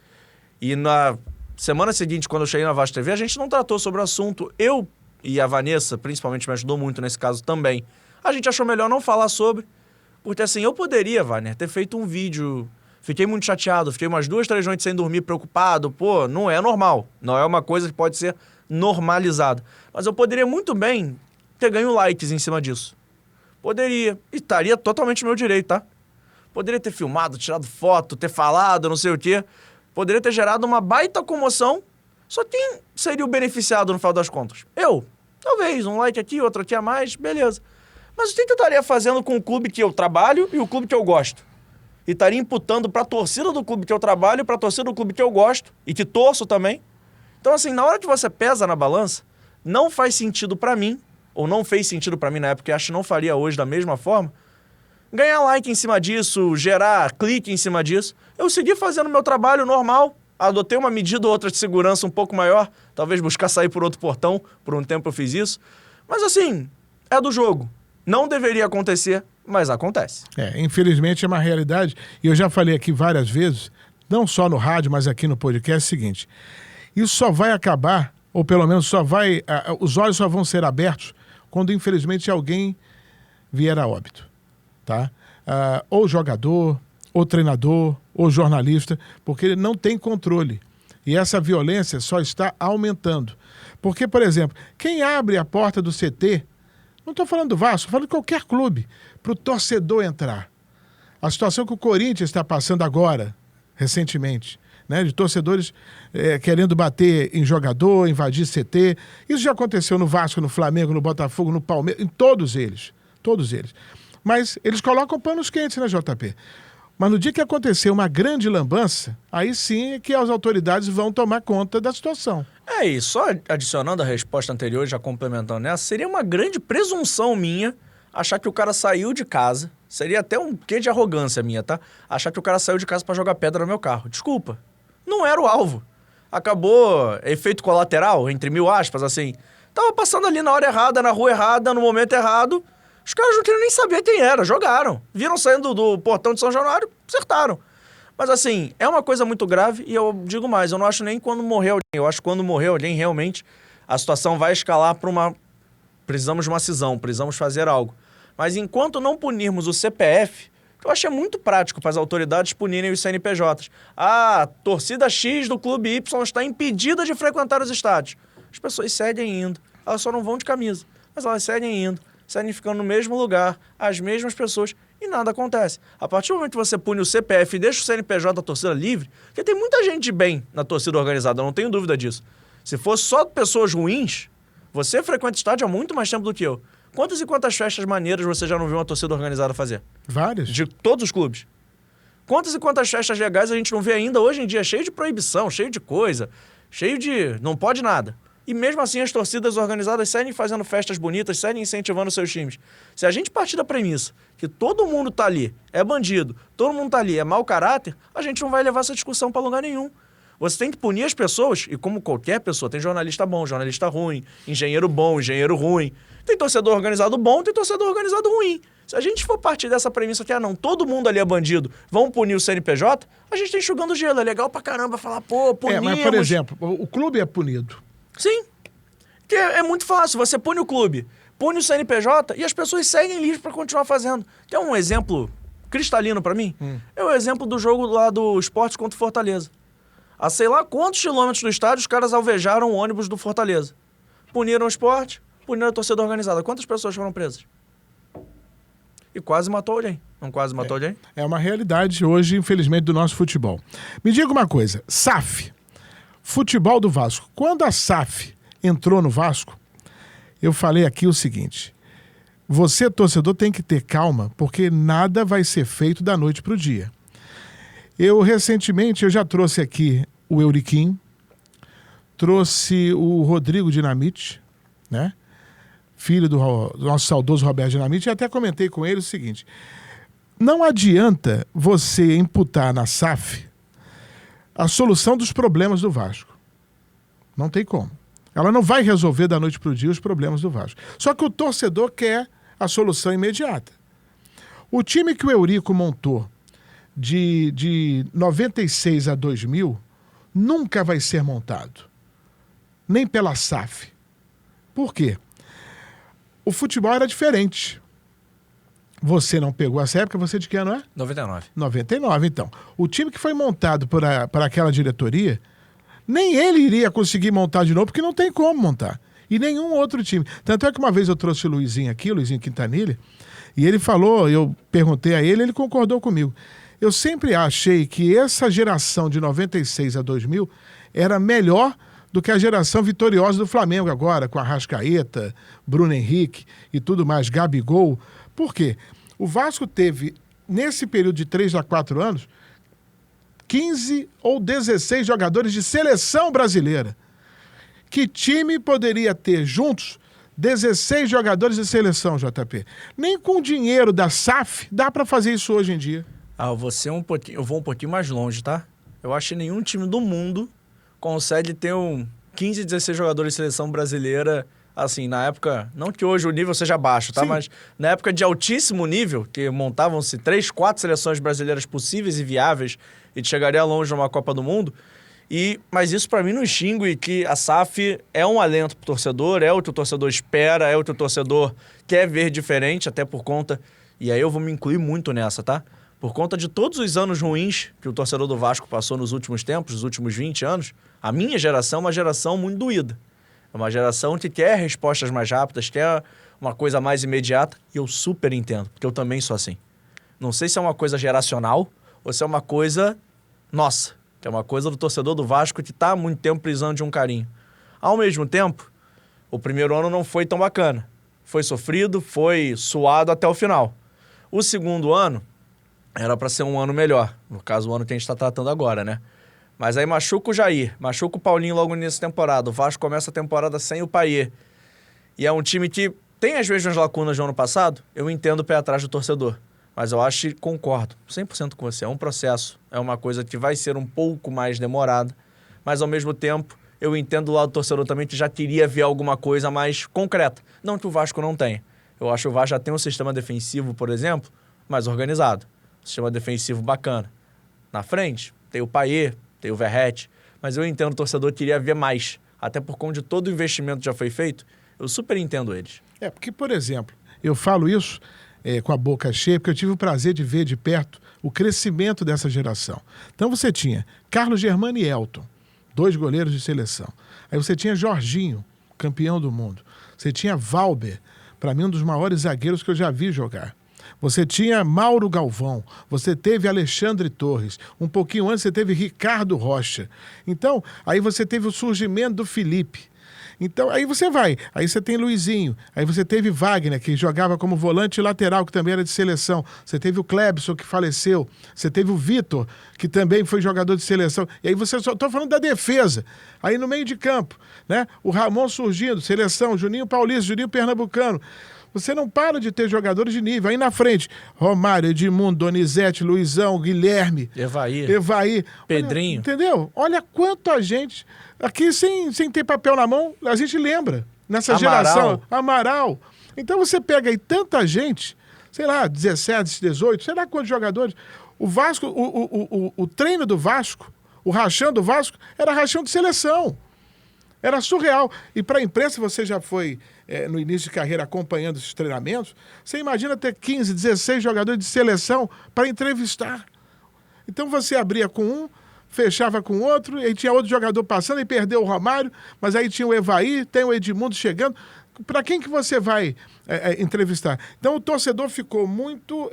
E na semana seguinte, quando eu cheguei na Vasco TV, a gente não tratou sobre o assunto. Eu e a Vanessa, principalmente, me ajudou muito nesse caso também. A gente achou melhor não falar sobre, porque assim, eu poderia, Wagner, ter feito um vídeo. Fiquei muito chateado, fiquei umas 2, 3 noites sem dormir, preocupado. Pô, não é normal. Não é uma coisa que pode ser normalizada. Mas eu poderia muito bem ter ganho likes em cima disso. Poderia. E estaria totalmente no meu direito, tá? Poderia ter filmado, tirado foto, ter falado, não sei o quê. Poderia ter gerado uma baita comoção. Só quem seria o beneficiado no final das contas? Eu. Talvez, um like aqui, outro aqui a mais, beleza. Mas o que eu estaria fazendo com o clube que eu trabalho e o clube que eu gosto? E estaria imputando pra torcida do clube que eu trabalho e pra torcida do clube que eu gosto e que torço também. Então, assim, na hora que você pesa na balança, não faz sentido pra mim, ou não fez sentido pra mim na época, e acho que não faria hoje da mesma forma, ganhar like em cima disso, gerar clique em cima disso. Eu segui fazendo meu trabalho normal, adotei uma medida ou outra de segurança um pouco maior, talvez buscar sair por outro portão, por um tempo eu fiz isso. Mas assim, é do jogo. Não deveria acontecer, mas acontece. Infelizmente é uma realidade. E eu já falei aqui várias vezes, não só no rádio, mas aqui no podcast, é o seguinte: isso só vai acabar, ou pelo menos os olhos só vão ser abertos quando infelizmente alguém vier a óbito, tá? Ou jogador, ou treinador, ou jornalista, porque ele não tem controle. E essa violência só está aumentando. Porque, por exemplo, quem abre a porta do CT, não estou falando do Vasco, estou falando de qualquer clube, para o torcedor entrar. A situação que o Corinthians está passando agora, recentemente, né, de torcedores querendo bater em jogador, invadir CT. Isso já aconteceu no Vasco, no Flamengo, no Botafogo, no Palmeiras, em todos eles. Todos eles. Mas eles colocam panos quentes, né, JP? Mas no dia que acontecer uma grande lambança, aí sim é que as autoridades vão tomar conta da situação. E só adicionando a resposta anterior, já complementando nessa, seria uma grande presunção minha achar que o cara saiu de casa, seria até um quê de arrogância minha, tá? Achar que o cara saiu de casa pra jogar pedra no meu carro. Desculpa, não era o alvo. Acabou efeito colateral, entre mil aspas, assim. Tava passando ali na hora errada, na rua errada, no momento errado. Os caras não queriam nem saber quem era, jogaram. Viram saindo do portão de São Januário, acertaram. Mas assim, é uma coisa muito grave e eu digo mais, eu não acho nem quando morrer alguém. Eu acho que quando morrer alguém, realmente, a situação vai escalar para uma... Precisamos de uma cisão, precisamos fazer algo. Mas enquanto não punirmos o CPF, eu acho que é muito prático para as autoridades punirem os CNPJs. A torcida X do clube Y está impedida de frequentar os estádios. As pessoas seguem indo. Elas só não vão de camisa, mas elas seguem indo. Seguem ficando no mesmo lugar, as mesmas pessoas, e nada acontece. A partir do momento que você pune o CPF e deixa o CNPJ da torcida livre, porque tem muita gente de bem na torcida organizada, eu não tenho dúvida disso. Se fosse só pessoas ruins, você frequenta estádio há muito mais tempo do que eu. Quantas e quantas festas maneiras você já não viu uma torcida organizada fazer? Várias. De todos os clubes. Quantas e quantas festas legais a gente não vê ainda hoje em dia, cheio de proibição, cheio de coisa, cheio de... não pode nada. E mesmo assim as torcidas organizadas seguem fazendo festas bonitas, seguem incentivando seus times. Se a gente partir da premissa que todo mundo tá ali, é bandido, todo mundo tá ali, é mau caráter, a gente não vai levar essa discussão para lugar nenhum. Você tem que punir as pessoas, e como qualquer pessoa, tem jornalista bom, jornalista ruim, engenheiro bom, engenheiro ruim. Tem torcedor organizado bom, tem torcedor organizado ruim. Se a gente for partir dessa premissa que, não, todo mundo ali é bandido, vão punir o CNPJ, a gente tá enxugando gelo. É legal pra caramba falar, pô, punimos. Mas, por exemplo, o clube é punido. Sim. Porque é muito fácil. Você pune o clube, pune o CNPJ e as pessoas seguem livres para continuar fazendo. Tem um exemplo cristalino pra mim, é o exemplo do jogo lá do Sport contra o Fortaleza. A sei lá quantos quilômetros do estádio, os caras alvejaram o ônibus do Fortaleza. Puniram o Sport, puniram a torcida organizada. Quantas pessoas foram presas? E quase matou alguém. Não quase matou alguém? É uma realidade hoje, infelizmente, do nosso futebol. Me diga uma coisa, SAF, futebol do Vasco. Quando a SAF entrou no Vasco, eu falei aqui o seguinte: você, torcedor, tem que ter calma, porque nada vai ser feito da noite para o dia. Recentemente, eu já trouxe aqui o Euriquim, trouxe o Rodrigo Dinamite, né? Filho do nosso saudoso Roberto Dinamite, e até comentei com ele o seguinte: não adianta você imputar na SAF a solução dos problemas do Vasco. Não tem como. Ela não vai resolver da noite para o dia os problemas do Vasco. Só que o torcedor quer a solução imediata. O time que o Eurico montou de 96 a 2000 nunca vai ser montado. Nem pela SAF. Por quê? O futebol era diferente. Você não pegou essa época, você de que ano é? 99. 99, então. O time que foi montado por aquela diretoria, nem ele iria conseguir montar de novo, porque não tem como montar. E nenhum outro time. Tanto é que uma vez eu trouxe o Luizinho aqui, o Luizinho Quintanilha, e ele falou, eu perguntei a ele concordou comigo. Eu sempre achei que essa geração de 96 a 2000 era melhor do que a geração vitoriosa do Flamengo agora, com a Arrascaeta, Bruno Henrique e tudo mais, Gabigol. Por quê? O Vasco teve, nesse período de 3 a 4 anos, 15 ou 16 jogadores de seleção brasileira. Que time poderia ter juntos 16 jogadores de seleção, JP? Nem com o dinheiro da SAF dá para fazer isso hoje em dia. Eu vou um pouquinho mais longe, tá? Eu acho que nenhum time do mundo consegue ter 15, 16 jogadores de seleção brasileira, assim, na época, não que hoje o nível seja baixo, tá? Sim. Mas na época de altíssimo nível, que montavam-se 3, 4 seleções brasileiras possíveis e viáveis e chegaria longe numa Copa do Mundo. Mas isso pra mim não extingue que a SAF é um alento pro torcedor, é o que o torcedor espera, é o que o torcedor quer ver diferente, até por conta, e aí eu vou me incluir muito nessa, tá? Por conta de todos os anos ruins que o torcedor do Vasco passou nos últimos tempos, nos últimos 20 anos, a minha geração é uma geração muito doída. É uma geração que quer respostas mais rápidas, quer uma coisa mais imediata, e eu super entendo, porque eu também sou assim. Não sei se é uma coisa geracional ou se é uma coisa nossa, que é uma coisa do torcedor do Vasco que está há muito tempo precisando de um carinho. Ao mesmo tempo, o primeiro ano não foi tão bacana. Foi sofrido, foi suado até o final. O segundo ano era para ser um ano melhor. No caso, o ano que a gente está tratando agora, né? Mas aí machuca o Jair, machuca o Paulinho logo nessa temporada. O Vasco começa a temporada sem o Payet. E é um time que tem as mesmas lacunas do ano passado. Eu entendo o pé atrás do torcedor. Mas eu acho e concordo 100% com você. É um processo, é uma coisa que vai ser um pouco mais demorada. Mas ao mesmo tempo, eu entendo do lado do torcedor também que já queria ver alguma coisa mais concreta. Não que o Vasco não tenha. Eu acho que o Vasco já tem um sistema defensivo, por exemplo, mais organizado. Um sistema defensivo bacana. Na frente, tem o Payet, tem o Verratti, mas eu entendo o torcedor queria ver mais. Até por conta de todo o investimento que já foi feito, eu super entendo eles. Porque, por exemplo, eu falo isso com a boca cheia, porque eu tive o prazer de ver de perto o crescimento dessa geração. Então você tinha Carlos Germano e Elton, 2 goleiros de seleção. Aí você tinha Jorginho, campeão do mundo. Você tinha Valber, para mim um dos maiores zagueiros que eu já vi jogar. Você tinha Mauro Galvão, você teve Alexandre Torres, um pouquinho antes você teve Ricardo Rocha. Então, aí você teve o surgimento do Felipe. Então, aí você vai, aí você tem Luizinho, aí você teve Wagner, que jogava como volante lateral, que também era de seleção. Você teve o Klebson, que faleceu. Você teve o Vitor, que também foi jogador de seleção. E aí você só estou falando da defesa. Aí no meio de campo, né? O Ramon surgindo, seleção, Juninho Paulista, Juninho Pernambucano. Você não para de ter jogadores de nível. Aí na frente, Romário, Edmundo, Donizete, Luizão, Guilherme. Evair. Pedrinho. Olha, entendeu? Olha quanta gente... Aqui, sem ter papel na mão, a gente lembra. Nessa geração. Amaral. Então você pega aí tanta gente, sei lá, 17, 18, sei lá quantos jogadores. O Vasco, o treino do Vasco, o rachão do Vasco, era rachão de seleção. Era surreal. E para a imprensa, você já foi no início de carreira acompanhando esses treinamentos, você imagina ter 15, 16 jogadores de seleção para entrevistar. Então você abria com um, fechava com outro, e tinha outro jogador passando e perdeu o Romário, mas aí tinha o Evaí, tem o Edmundo chegando. Para quem que você vai entrevistar? Então o torcedor ficou muito,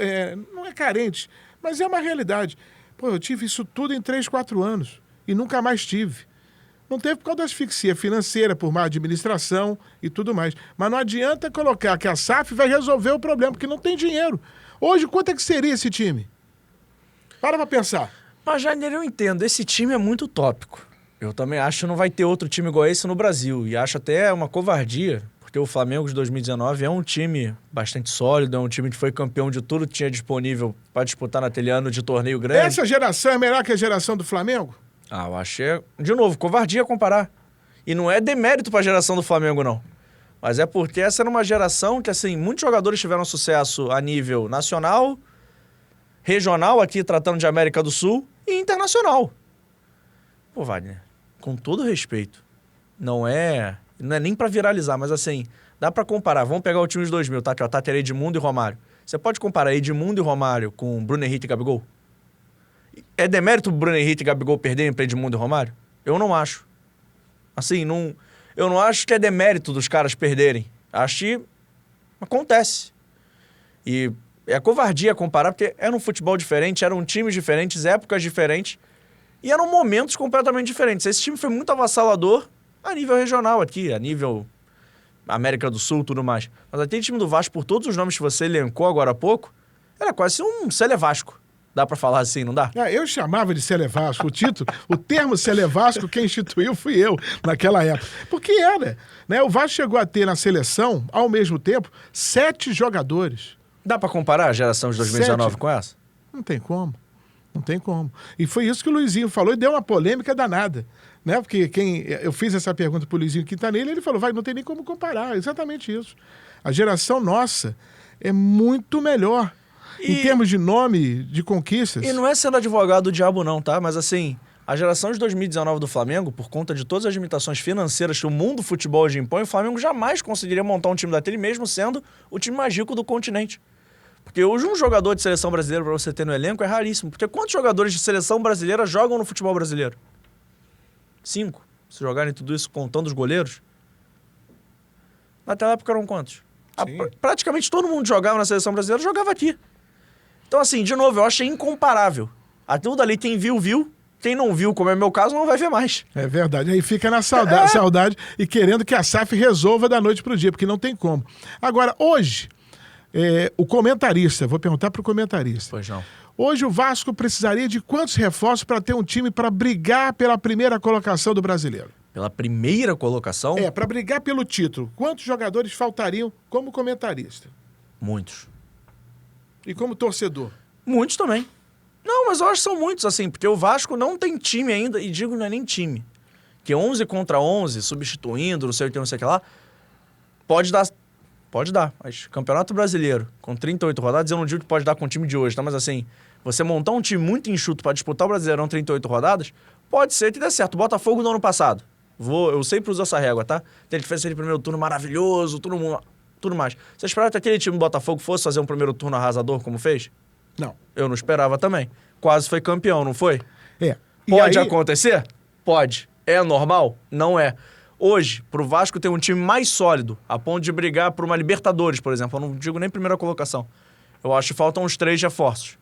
não é carente, mas é uma realidade. Pô, eu tive isso tudo em 3, 4 anos e nunca mais tive. Não teve por causa da asfixia financeira, por má administração e tudo mais. Mas não adianta colocar que a SAF vai resolver o problema, porque não tem dinheiro. Hoje, quanto é que seria esse time? Para pensar. Mas, Jair, eu entendo. Esse time é muito utópico. Eu também acho que não vai ter outro time igual esse no Brasil. E acho até uma covardia, porque o Flamengo de 2019 é um time bastante sólido, é um time que foi campeão de tudo que tinha disponível para disputar naquele ano de torneio grande. Essa geração é melhor que a geração do Flamengo? Ah, eu achei... De novo, covardia comparar. E não é demérito para a geração do Flamengo, não. Mas é porque essa era uma geração que, assim, muitos jogadores tiveram sucesso a nível nacional, regional, aqui tratando de América do Sul, e internacional. Pô, Wagner, com todo respeito, não é nem pra viralizar, mas assim, dá pra comparar. Vamos pegar o time de 2000, tá? Que é o Tátira, Edmundo e Romário. Você pode comparar Edmundo e Romário com Bruno Henrique e Gabigol? É demérito o Bruno Henrique e Gabigol perderem pra Edmundo e Romário? Eu não acho. Assim, eu não acho que é demérito dos caras perderem. Acho que acontece. E é covardia comparar, porque era um futebol diferente, eram times diferentes, épocas diferentes, e eram momentos completamente diferentes. Esse time foi muito avassalador a nível regional aqui, a nível América do Sul e tudo mais. Mas aquele time do Vasco, por todos os nomes que você elencou agora há pouco, era quase um Cele Vasco. Dá pra falar assim, não dá? Eu chamava de Cele Vasco. O termo Cele Vasco, quem instituiu fui eu naquela época. Porque era, né? O Vasco chegou a ter na seleção, ao mesmo tempo, 7 jogadores. Dá pra comparar a geração de 2019 com essa? Não tem como. Não tem como. E foi isso que o Luizinho falou e deu uma polêmica danada. Né? Porque eu fiz essa pergunta pro Luizinho Quintanilha, ele falou, não tem nem como comparar. Exatamente isso. A geração nossa é muito melhor. Em termos de nome, de conquistas. E não é sendo advogado do diabo não, tá? Mas assim, a geração de 2019 do Flamengo, por conta de todas as limitações financeiras que o mundo futebol hoje impõe, o Flamengo jamais conseguiria montar um time daquele, mesmo sendo o time mais rico do continente. Porque hoje um jogador de seleção brasileira pra você ter no elenco é raríssimo. Porque quantos jogadores de seleção brasileira jogam no futebol brasileiro? 5. Se jogarem tudo isso contando os goleiros. Naquela época eram quantos? Praticamente todo mundo jogava na seleção brasileira, jogava aqui. Então assim, de novo, eu achei incomparável. Tudo ali, quem viu, viu. Quem não viu, como é meu caso, não vai ver mais. É verdade. Aí fica na saudade e querendo que a SAF resolva da noite pro dia, porque não tem como. Agora, hoje, o comentarista, vou perguntar pro comentarista. Pois não. Hoje o Vasco precisaria de quantos reforços para ter um time para brigar pela primeira colocação do Brasileiro? Pela primeira colocação? Para brigar pelo título. Quantos jogadores faltariam como comentarista? Muitos. E como torcedor? Muitos também. Não, mas eu acho que são muitos, assim, porque o Vasco não tem time ainda, e digo, não é nem time. Que 11 contra 11, substituindo, não sei o que lá, pode dar, mas Campeonato Brasileiro, com 38 rodadas, eu não digo que pode dar com o time de hoje, tá? Mas assim, você montar um time muito enxuto para disputar o Brasileirão 38 rodadas, pode ser que dê certo. O Botafogo no ano passado, eu sempre uso essa régua, tá? Ele fez aquele primeiro turno maravilhoso, tudo mais. Você esperava que aquele time do Botafogo fosse fazer um primeiro turno arrasador como fez? Não. Eu não esperava também. Quase foi campeão, não foi? E Pode aí... acontecer? Pode. É normal? Não é. Hoje, pro Vasco ter um time mais sólido, a ponto de brigar por uma Libertadores, por exemplo, eu não digo nem primeira colocação. Eu acho que faltam uns 3 reforços.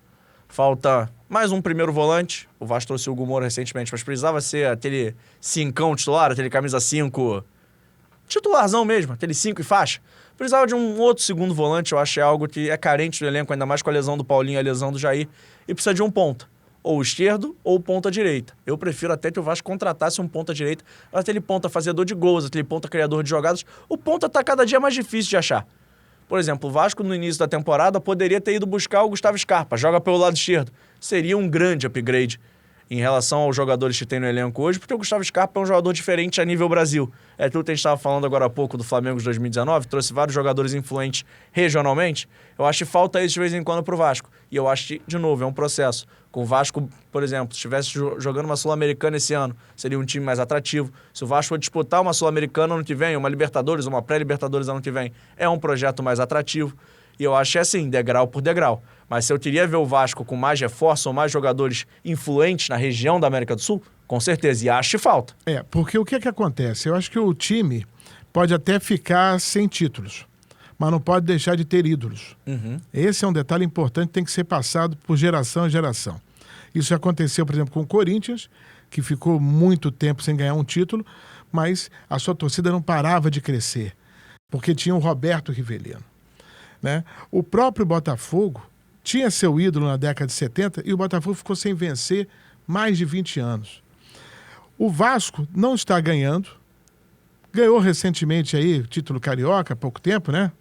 Falta mais um primeiro volante. O Vasco trouxe o Hugo Moura recentemente, mas precisava ser aquele 5 titular, aquele camisa 5... titularzão mesmo, aquele 5 e faixa. Precisava de um outro segundo volante, eu acho que é algo que é carente do elenco, ainda mais com a lesão do Paulinho e a lesão do Jair. E precisa de um ponta. Ou esquerdo ou ponta direita. Eu prefiro até que o Vasco contratasse um ponta direita, aquele ponta fazedor de gols, aquele ponta criador de jogadas. O ponta tá cada dia mais difícil de achar. Por exemplo, o Vasco no início da temporada poderia ter ido buscar o Gustavo Scarpa, joga pelo lado esquerdo. Seria um grande upgrade. em relação aos jogadores que tem no elenco hoje, porque o Gustavo Scarpa é um jogador diferente a nível Brasil. É aquilo que a gente estava falando agora há pouco do Flamengo de 2019, trouxe vários jogadores influentes regionalmente. Eu acho que falta isso de vez em quando pro Vasco. E eu acho que, de novo, é um processo. Com o Vasco, por exemplo, se estivesse jogando uma Sul-Americana esse ano, seria um time mais atrativo. Se o Vasco for disputar uma Sul-Americana ano que vem, uma Libertadores, uma pré-Libertadores ano que vem, é um projeto mais atrativo. E eu acho que é assim, degrau por degrau. Mas se eu queria ver o Vasco com mais reforço ou mais jogadores influentes na região da América do Sul, com certeza, e acho que falta. Porque o que é que acontece? Eu acho que o time pode até ficar sem títulos, mas não pode deixar de ter ídolos. Esse é um detalhe importante, tem que ser passado por geração em geração. Isso aconteceu, por exemplo, com o Corinthians, que ficou muito tempo sem ganhar um título, mas a sua torcida não parava de crescer, porque tinha o Roberto Rivelino, né? O próprio Botafogo tinha seu ídolo na década de 70 e o Botafogo ficou sem vencer mais de 20 anos. O Vasco não está ganhando, ganhou recentemente aí título carioca há pouco tempo, né?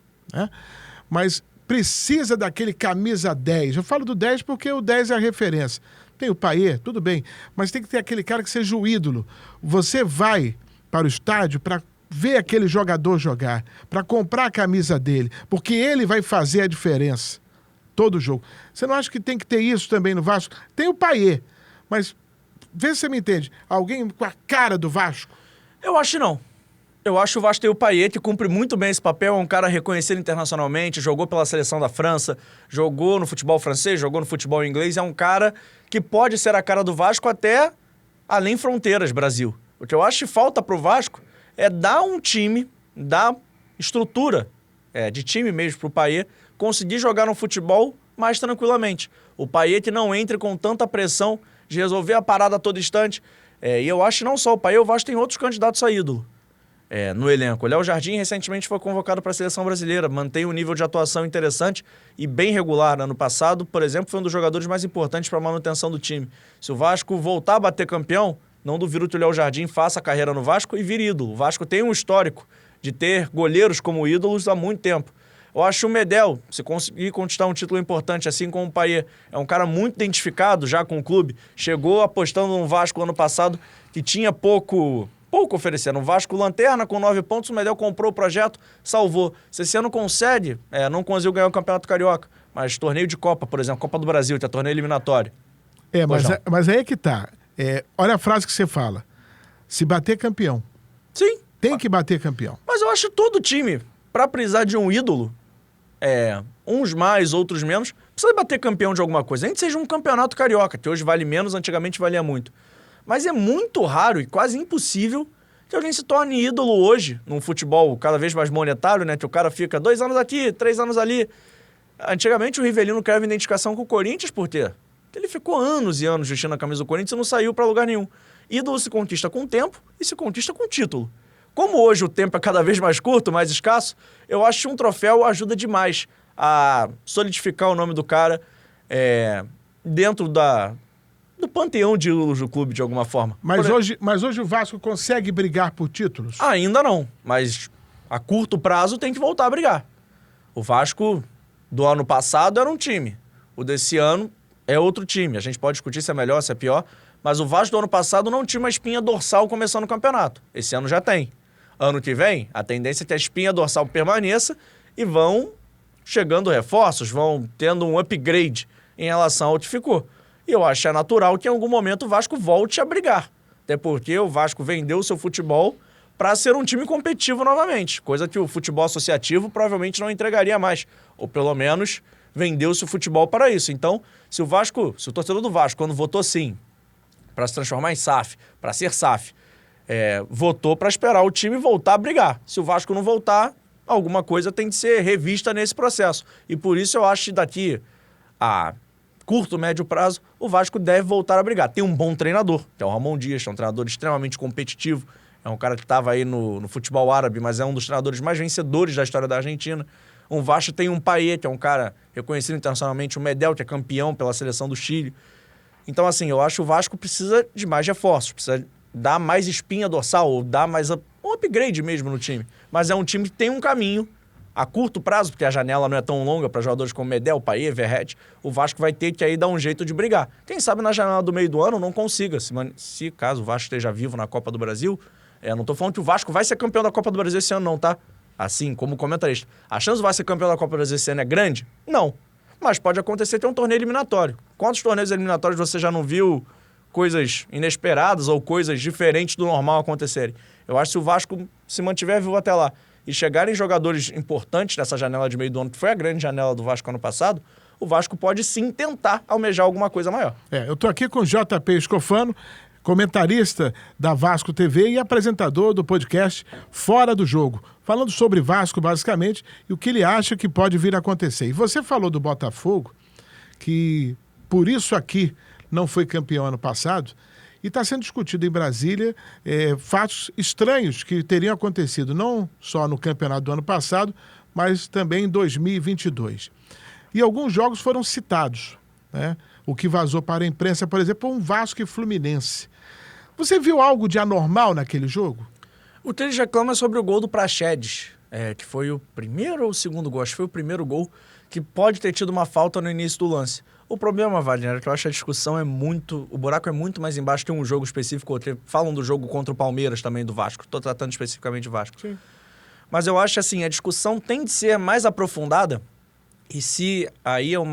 Mas precisa daquele camisa 10. Eu falo do 10 porque o 10 é a referência. Tem o Payet, tudo bem, mas tem que ter aquele cara que seja o ídolo. Você vai para o estádio para ver aquele jogador jogar, para comprar a camisa dele, porque ele vai fazer a diferença todo jogo. Você não acha que tem que ter isso também no Vasco? Tem o Payet, mas vê se você me entende. Alguém com a cara do Vasco? Eu acho que não. Eu acho que o Vasco tem o Payet, que cumpre muito bem esse papel, é um cara reconhecido internacionalmente, jogou pela seleção da França, jogou no futebol francês, jogou no futebol inglês, é um cara que pode ser a cara do Vasco até além fronteiras, Brasil. O que eu acho que falta pro Vasco é dar um time, dar estrutura de time mesmo pro Payet, conseguir jogar no futebol mais tranquilamente. O Payet que não entre com tanta pressão de resolver a parada a todo instante. E eu acho que não só o Payet, o Vasco tem outros candidatos a ídolo no elenco. O Léo Jardim recentemente foi convocado para a seleção brasileira, mantém um nível de atuação interessante e bem regular. Ano passado, por exemplo, foi um dos jogadores mais importantes para a manutenção do time. Se o Vasco voltar a bater campeão, não duvido que o Léo Jardim faça a carreira no Vasco e vire ídolo. O Vasco tem um histórico de ter goleiros como ídolos há muito tempo. Eu acho o Medel, se conseguir conquistar um título importante, assim como o Payet, é um cara muito identificado já com o clube. Chegou apostando no Vasco ano passado, que tinha pouco oferecendo. Um Vasco lanterna com 9 pontos, o Medel comprou o projeto, salvou. Se esse ano consegue, não conseguiu ganhar o Campeonato Carioca, mas torneio de Copa, por exemplo, Copa do Brasil, que é torneio eliminatório. Mas aí é que tá. Olha a frase que você fala. Se bater campeão. Sim. Tem que bater campeão. Mas eu acho que todo time, para precisar de um ídolo, uns mais, outros menos, precisa bater campeão de alguma coisa. Nem que seja um campeonato carioca, que hoje vale menos, antigamente valia muito. Mas é muito raro e quase impossível que alguém se torne ídolo hoje, num futebol cada vez mais monetário, né? Que o cara fica 2 anos aqui, 3 anos ali. Antigamente o Rivelino criava identificação com o Corinthians por quê? Porque ele ficou anos e anos vestindo a camisa do Corinthians e não saiu para lugar nenhum. Ídolo se conquista com tempo e se conquista com título. Como hoje o tempo é cada vez mais curto, mais escasso, eu acho que um troféu ajuda demais a solidificar o nome do cara dentro do panteão de ídolos do clube, de alguma forma. Mas hoje o Vasco consegue brigar por títulos? Ainda não, mas a curto prazo tem que voltar a brigar. O Vasco do ano passado era um time, o desse ano é outro time. A gente pode discutir se é melhor, se é pior, mas o Vasco do ano passado não tinha uma espinha dorsal começando o campeonato. Esse ano já tem. Ano que vem, a tendência é que a espinha dorsal permaneça e vão chegando reforços, vão tendo um upgrade em relação ao que ficou. E eu acho que é natural que em algum momento o Vasco volte a brigar. Até porque o Vasco vendeu o seu futebol para ser um time competitivo novamente, coisa que o futebol associativo provavelmente não entregaria mais. Ou pelo menos vendeu-se o futebol para isso. Então, se o torcedor do Vasco, quando votou sim, para se transformar em SAF, para ser SAF, votou para esperar o time voltar a brigar. Se o Vasco não voltar, alguma coisa tem que ser revista nesse processo. E por isso eu acho que daqui a curto, médio prazo, o Vasco deve voltar a brigar. Tem um bom treinador, que é o Ramon Dias, que é um treinador extremamente competitivo, é um cara que estava aí no futebol árabe, mas é um dos treinadores mais vencedores da história da Argentina. O Vasco tem um Payet, que é um cara reconhecido internacionalmente, o Medel, que é campeão pela seleção do Chile. Então, assim, eu acho que o Vasco precisa de mais reforços, precisa dar mais espinha dorsal, ou dar mais um upgrade mesmo no time. Mas é um time que tem um caminho a curto prazo, porque a janela não é tão longa para jogadores como Medel, Payet, Verratti, o Vasco vai ter que aí dar um jeito de brigar. Quem sabe na janela do meio do ano não consiga, se caso o Vasco esteja vivo na Copa do Brasil, não tô falando que o Vasco vai ser campeão da Copa do Brasil esse ano não, tá? Assim, como comentarista. A chance do Vasco ser campeão da Copa do Brasil esse ano é grande? Não. Mas pode acontecer ter um torneio eliminatório. Quantos torneios eliminatórios você já não viu coisas inesperadas ou coisas diferentes do normal acontecerem? Eu acho que se o Vasco se mantiver vivo até lá e chegarem jogadores importantes nessa janela de meio do ano, que foi a grande janela do Vasco ano passado, o Vasco pode sim tentar almejar alguma coisa maior. Eu tô aqui com o JP Escofano, comentarista da Vasco TV e apresentador do podcast Fora do Jogo, falando sobre Vasco, basicamente, e o que ele acha que pode vir a acontecer. E você falou do Botafogo, que por isso aqui não foi campeão ano passado, e está sendo discutido em Brasília fatos estranhos que teriam acontecido não só no campeonato do ano passado, mas também em 2022. E alguns jogos foram citados, né? O que vazou para a imprensa, por exemplo, um Vasco e Fluminense. Você viu algo de anormal naquele jogo? O que eles reclamam é sobre o gol do Praxedes, que foi o primeiro ou o segundo gol, acho que foi o primeiro gol, que pode ter tido uma falta no início do lance. O problema, Wagner, é que eu acho que a discussão o buraco é muito mais embaixo que um jogo específico. Falam do jogo contra o Palmeiras também, do Vasco. Estou tratando especificamente de Vasco. Sim. Mas eu acho assim, a discussão tem de ser mais aprofundada. E se aí não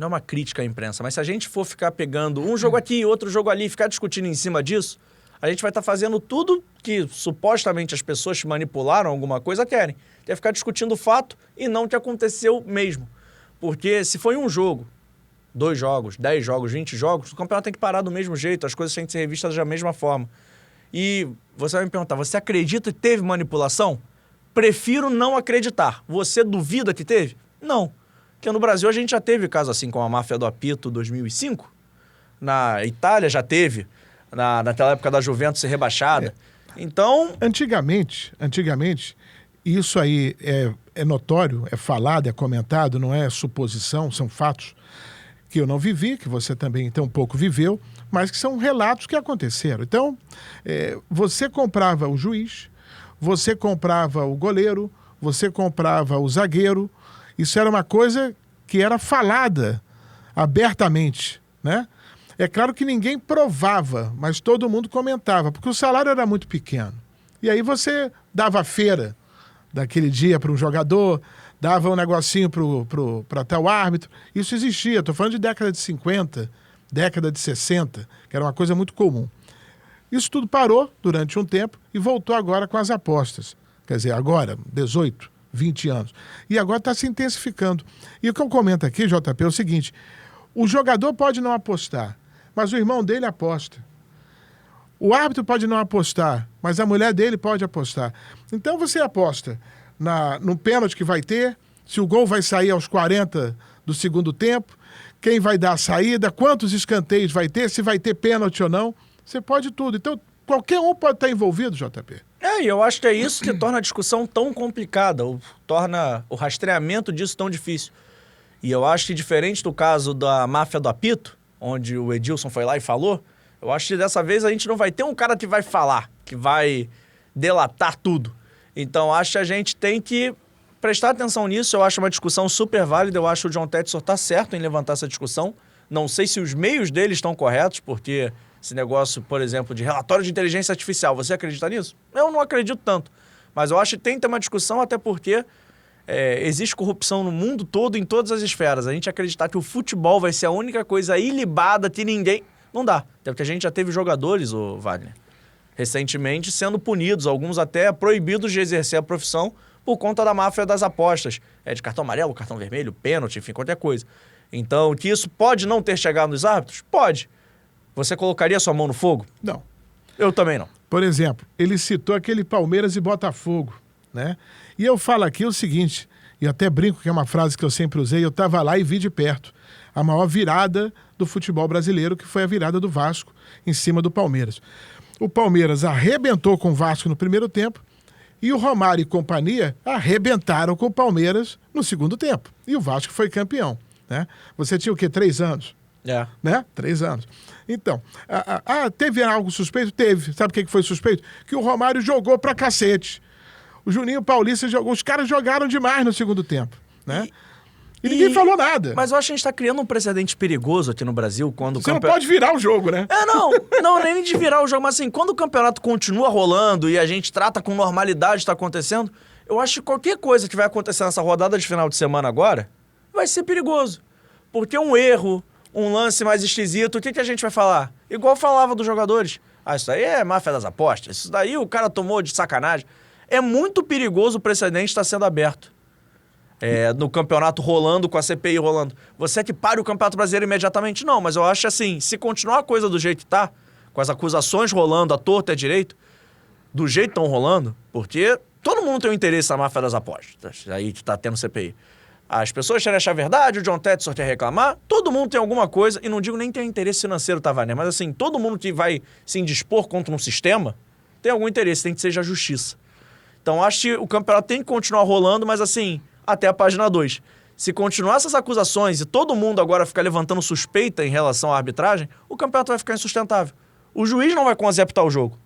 é uma crítica à imprensa, mas se a gente for ficar pegando um jogo aqui, outro jogo ali, ficar discutindo em cima disso, a gente vai estar fazendo tudo que supostamente as pessoas que manipularam alguma coisa querem. Que é ficar discutindo o fato e não o que aconteceu mesmo. Porque se foi um jogo, 2 jogos, 10 jogos, 20 jogos, o campeonato tem que parar do mesmo jeito, as coisas têm que ser revistas da mesma forma. E você vai me perguntar, você acredita que teve manipulação? Prefiro não acreditar. Você duvida que teve? Não. Porque no Brasil a gente já teve caso assim com a máfia do apito 2005. Na Itália já teve, naquela época da Juventus ser rebaixada. Então... Antigamente, isso aí é notório, é falado, é comentado, não é suposição, são fatos que eu não vivi, que você também tão pouco viveu, mas que são relatos que aconteceram. Então, você comprava o juiz, você comprava o goleiro, você comprava o zagueiro. Isso era uma coisa que era falada abertamente, né? É claro que ninguém provava, mas todo mundo comentava, porque o salário era muito pequeno. E aí você dava feira daquele dia para um jogador, dava um negocinho para tal árbitro. Isso existia, estou falando de década de 50, década de 60, que era uma coisa muito comum. Isso tudo parou durante um tempo e voltou agora com as apostas. Quer dizer, agora, 18, 20 anos. E agora está se intensificando. E o que eu comento aqui, JP, é o seguinte: o jogador pode não apostar, mas o irmão dele aposta. O árbitro pode não apostar, mas a mulher dele pode apostar. Então você aposta no pênalti que vai ter, se o gol vai sair aos 40 do segundo tempo, quem vai dar a saída, quantos escanteios vai ter, se vai ter pênalti ou não. Você pode tudo. Então, qualquer um pode estar envolvido, JP. E eu acho que é isso que torna a discussão tão complicada, torna o rastreamento disso tão difícil. E eu acho que, diferente do caso da máfia do apito, onde o Edilson foi lá e falou, eu acho que dessa vez a gente não vai ter um cara que vai falar, que vai delatar tudo. Então, acho que a gente tem que prestar atenção nisso. Eu acho uma discussão super válida. Eu acho que o John Textor está certo em levantar essa discussão. Não sei se os meios dele estão corretos, porque esse negócio, por exemplo, de relatório de inteligência artificial, você acredita nisso? Eu não acredito tanto. Mas eu acho que tem que ter uma discussão, até porque existe corrupção no mundo todo, em todas as esferas. A gente acreditar que o futebol vai ser a única coisa ilibada que ninguém... Não dá. Até porque a gente já teve jogadores, Wagner, recentemente sendo punidos, alguns até proibidos de exercer a profissão por conta da máfia das apostas. De cartão amarelo, cartão vermelho, pênalti, enfim, qualquer coisa. Então, que isso pode não ter chegado nos árbitros? Pode. Você colocaria sua mão no fogo? Não. Eu também não. Por exemplo, ele citou aquele Palmeiras e Botafogo, né? E eu falo aqui o seguinte, e até brinco que é uma frase que eu sempre usei, eu estava lá e vi de perto a maior virada do futebol brasileiro, que foi a virada do Vasco em cima do Palmeiras. O Palmeiras arrebentou com o Vasco no primeiro tempo e o Romário e companhia arrebentaram com o Palmeiras no segundo tempo. E o Vasco foi campeão, né? Você tinha o quê? 3 anos? Né? 3 anos. Então, teve algo suspeito? Teve. Sabe o que foi suspeito? Que o Romário jogou pra cacete. O Juninho Paulista jogou. Os caras jogaram demais no segundo tempo, né? E ninguém falou nada. Mas eu acho que a gente tá criando um precedente perigoso aqui no Brasil quando Você não pode virar o jogo, né? Não, nem de virar o jogo, mas assim, quando o campeonato continua rolando e a gente trata com normalidade o que tá acontecendo, eu acho que qualquer coisa que vai acontecer nessa rodada de final de semana agora vai ser perigoso. Porque um erro, um lance mais esquisito, o que a gente vai falar? Igual falava dos jogadores. Isso daí é máfia das apostas, isso daí o cara tomou de sacanagem. É muito perigoso o precedente estar sendo aberto. No campeonato rolando, com a CPI rolando. Você é que pare o Campeonato Brasileiro imediatamente? Não, mas eu acho assim, se continuar a coisa do jeito que tá, com as acusações rolando, a torta é direito, do jeito que estão rolando, porque todo mundo tem um interesse na máfia das apostas, aí que tá tendo CPI. As pessoas querem achar verdade, o John Tetson quer reclamar, todo mundo tem alguma coisa, e não digo nem tem interesse financeiro, Tavanel, mas assim, todo mundo que vai se indispor contra um sistema tem algum interesse, tem que ser a justiça. Então acho que o campeonato tem que continuar rolando, mas assim, até a página 2. Se continuar essas acusações e todo mundo agora ficar levantando suspeita em relação à arbitragem, o campeonato vai ficar insustentável. O juiz não vai conseguir apitar o jogo.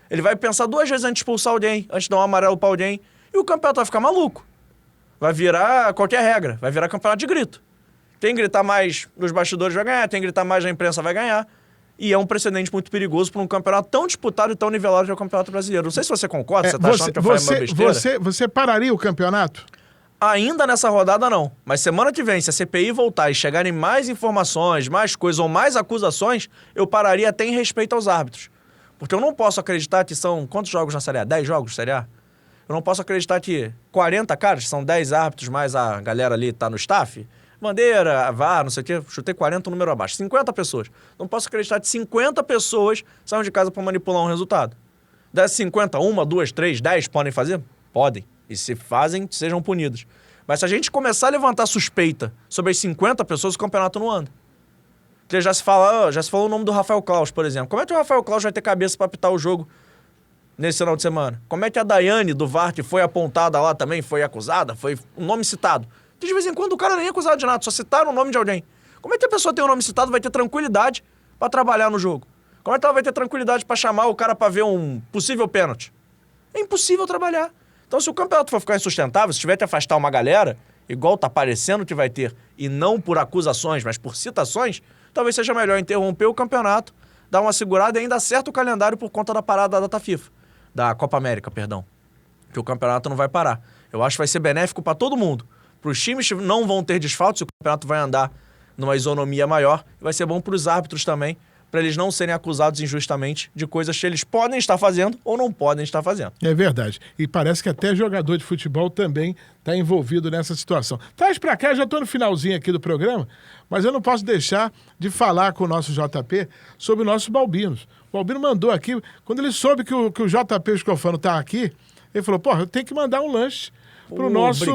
Ele vai pensar 2 vezes antes de expulsar alguém, antes de dar um amarelo pra alguém, e o campeonato vai ficar maluco. Vai virar qualquer regra, vai virar campeonato de grito. Quem gritar mais nos bastidores vai ganhar, quem gritar mais na imprensa vai ganhar. E é um precedente muito perigoso para um campeonato tão disputado e tão nivelado que é o Campeonato Brasileiro. Não sei se você concorda, você tá achando que eu falei uma besteira? Você pararia o campeonato? Ainda nessa rodada, não. Mas semana que vem, se a CPI voltar e chegarem mais informações, mais coisas ou mais acusações, eu pararia até em respeito aos árbitros. Porque eu não posso acreditar que são... Quantos jogos na Série A? 10 jogos na Série A? Eu não posso acreditar que 40 caras, são 10 árbitros, mais a galera ali tá no staff, bandeira, VAR, não sei o quê, chutei 40, um número abaixo. 50 pessoas. Não posso acreditar que 50 pessoas saiam de casa para manipular um resultado. Dessas 50, 1, 2, 3, 10 podem fazer? Podem. E se fazem, sejam punidos. Mas se a gente começar a levantar suspeita sobre as 50 pessoas, o campeonato não anda. Porque já se falou o nome do Rafael Claus, por exemplo. Como é que o Rafael Claus vai ter cabeça para apitar o jogo nesse final de semana? Como é que a Daiane do VAR, que foi apontada lá também, foi acusada, foi um nome citado? Que de vez em quando o cara nem é acusado de nada, só citaram o nome de alguém. Como é que a pessoa tem o nome citado vai ter tranquilidade para trabalhar no jogo? Como é que ela vai ter tranquilidade para chamar o cara para ver um possível pênalti? É impossível trabalhar. Então, se o campeonato for ficar insustentável, se tiver que afastar uma galera, igual tá parecendo que vai ter, e não por acusações, mas por citações, talvez seja melhor interromper o campeonato, dar uma segurada e ainda acerta o calendário por conta da parada da data FIFA. Da Copa América, perdão. Que o campeonato não vai parar. Eu acho que vai ser benéfico para todo mundo. Para os times que não vão ter desfalques, o campeonato vai andar numa isonomia maior. E vai ser bom para os árbitros também, para eles não serem acusados injustamente de coisas que eles podem estar fazendo ou não podem estar fazendo. É verdade. E parece que até jogador de futebol também está envolvido nessa situação. Traz para cá, já estou no finalzinho aqui do programa, mas eu não posso deixar de falar com o nosso JP sobre o nosso Balbinos. O Balbino mandou aqui, quando ele soube que o JP Escofano está aqui, ele falou, eu tenho que mandar um lanche pro nosso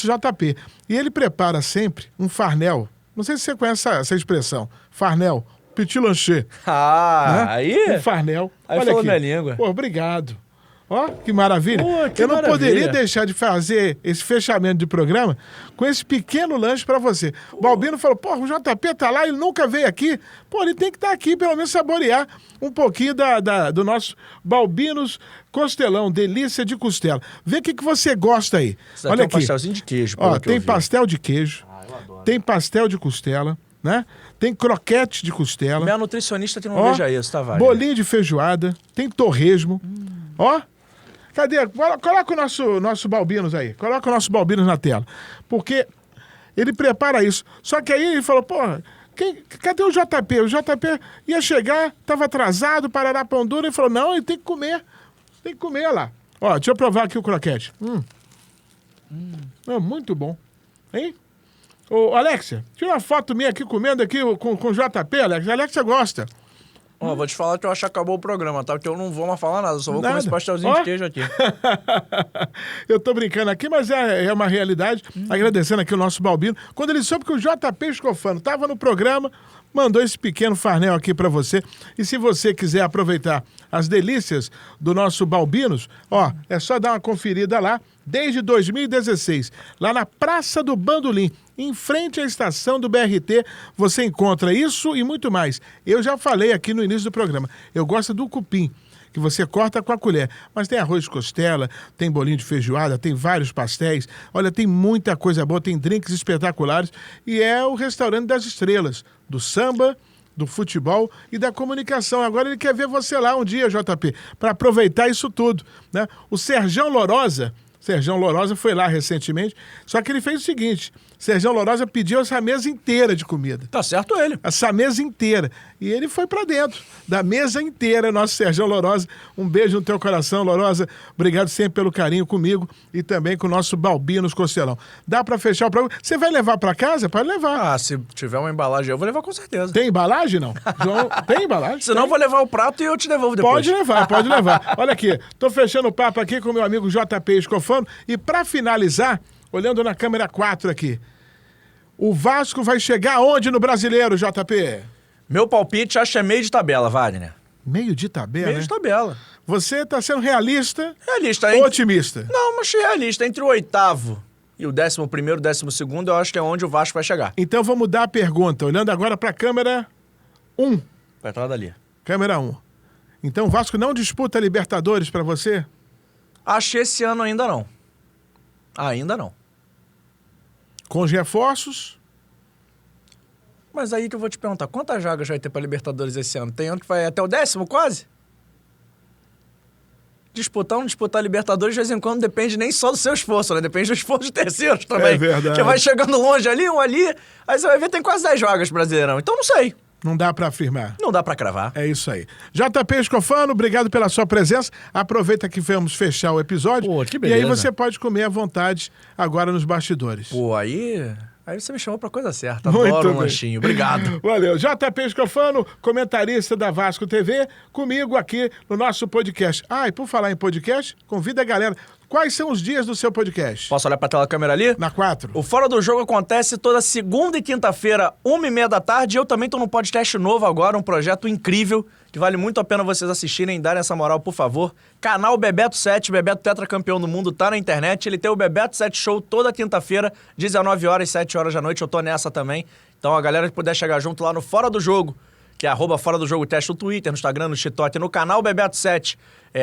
JP. E ele prepara sempre um farnel. Não sei se você conhece essa expressão. Farnel. Petit lancher. Né? Aí? Um farnel. Aí olha falou aqui. Minha língua. Obrigado. Ó, que maravilha. Que eu não maravilha. poderia deixar de fazer esse fechamento de programa com esse pequeno lanche pra você. O Balbino falou, o JP tá lá, ele nunca veio aqui. Ele tem que estar aqui, pelo menos saborear um pouquinho do nosso Balbinos Costelão, delícia de costela. Vê o que você gosta aí. Isso olha aqui. aqui. Um pastelzinho de queijo. Tem pastel de queijo, tem pastel de costela, né? Tem croquete de costela. Minha nutricionista que não veja isso, tá, Vale? Bolinho de feijoada, tem torresmo. Cadê? Coloca o nosso Balbinos aí. Coloca o nosso Balbinos na tela. Porque ele prepara isso. Só que aí ele falou, cadê o JP? O JP ia chegar, estava atrasado, parará pão duro. Ele falou, não, ele tem que comer. Tem que comer lá. Deixa eu provar aqui o croquete. É muito bom. Hein? Ô, Alexia, tira uma foto minha aqui comendo aqui com o JP, Alexia. A Alexia gosta. Vou te falar que eu acho que acabou o programa, tá? Porque eu não vou mais falar nada, eu só vou comer esse pastelzinho de queijo aqui. Eu tô brincando aqui, mas é uma realidade. Agradecendo aqui o nosso Balbino. Quando ele soube que o JP Escofano tava no programa, mandou esse pequeno farnel aqui para você. E se você quiser aproveitar as delícias do nosso Balbinos, é só dar uma conferida lá. Desde 2016, lá na Praça do Bandolim, em frente à estação do BRT, você encontra isso e muito mais. Eu já falei aqui no início do programa, eu gosto do cupim, que você corta com a colher. Mas tem arroz de costela, tem bolinho de feijoada, tem vários pastéis. Olha, tem muita coisa boa, tem drinks espetaculares. E é o restaurante das estrelas, do samba, do futebol e da comunicação. Agora ele quer ver você lá um dia, JP, para aproveitar isso tudo, né? O Serjão Lorosa foi lá recentemente, só que ele fez o seguinte: Serjão Lorosa pediu essa mesa inteira de comida. Tá certo ele. Essa mesa inteira. E ele foi pra dentro da mesa inteira, nosso Serjão Lorosa. Um beijo no teu coração, Lorosa. Obrigado sempre pelo carinho comigo e também com o nosso Balbinos Costelão. Dá pra fechar o programa? Você vai levar pra casa? Pode levar. Ah, se tiver uma embalagem, eu vou levar com certeza. Tem embalagem, não? João, tem embalagem? Senão eu vou levar o prato e eu te devolvo depois. Pode levar. Olha aqui, tô fechando o papo aqui com o meu amigo JP Escofano. E pra finalizar, olhando na câmera 4 aqui, o Vasco vai chegar aonde no Brasileiro, JP? Meu palpite acho que é meio de tabela, Wagner. Meio de tabela, Meio né? de tabela. Você tá sendo realista Realista, ou hein? otimista? Não, mas realista. Entre o 8º e o 11º, 12º, eu acho que é onde o Vasco vai chegar. Então vou mudar a pergunta, olhando agora pra câmera 1. Vai estar dali. Câmera 1. Então o Vasco não disputa a Libertadores pra você? Acho que esse ano ainda não. Ainda não. Com os reforços? Mas aí que eu vou te perguntar, quantas vagas vai ter pra Libertadores esse ano? Tem ano que vai até o 10º quase? Disputar ou não disputar a Libertadores, de vez em quando, depende nem só do seu esforço, né? Depende do esforço de terceiros também. É verdade. Você vai chegando longe ali, um ali, aí você vai ver tem quase 10 vagas pro Brasileirão. Então não sei. Não dá pra afirmar. Não dá pra cravar. É isso aí. JP Escofano, obrigado pela sua presença. Aproveita que vamos fechar o episódio. Pô, que e beleza. aí você pode comer à vontade agora nos bastidores. Pô, aí você me chamou pra coisa certa. Muito Adoro um bem. lanchinho. Obrigado. Valeu. JP Escofano, comentarista da Vasco TV, comigo aqui no nosso podcast. Ah, e por falar em podcast, convida a galera. Quais são os dias do seu podcast? Posso olhar pra tela da câmera ali? Na 4. O Fora do Jogo acontece toda segunda e quinta-feira, 1h30 da tarde. E eu também tô num podcast novo agora, um projeto incrível, que vale muito a pena vocês assistirem, darem essa moral, por favor. Canal Bebeto 7, Bebeto tetracampeão do mundo, tá na internet. Ele tem o Bebeto 7 Show toda quinta-feira, 19 horas, 7 horas da noite. Eu tô nessa também. Então a galera que puder chegar junto lá no Fora do Jogo, que é @Fora do Jogo Teste no Twitter, no Instagram, no TikTok, no canal Bebeto 7,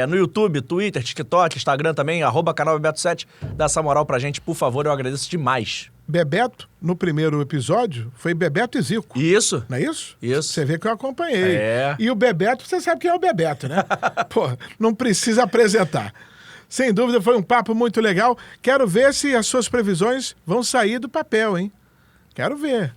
no YouTube, Twitter, TikTok, Instagram também, @canal Bebeto 7. Dá essa moral pra gente, por favor, eu agradeço demais. Bebeto, no primeiro episódio, foi Bebeto e Zico. Isso. Não é isso? Isso. Você vê que eu acompanhei. É. E o Bebeto, você sabe quem é o Bebeto, né? Pô, não precisa apresentar. Sem dúvida, foi um papo muito legal. Quero ver se as suas previsões vão sair do papel, hein? Quero ver.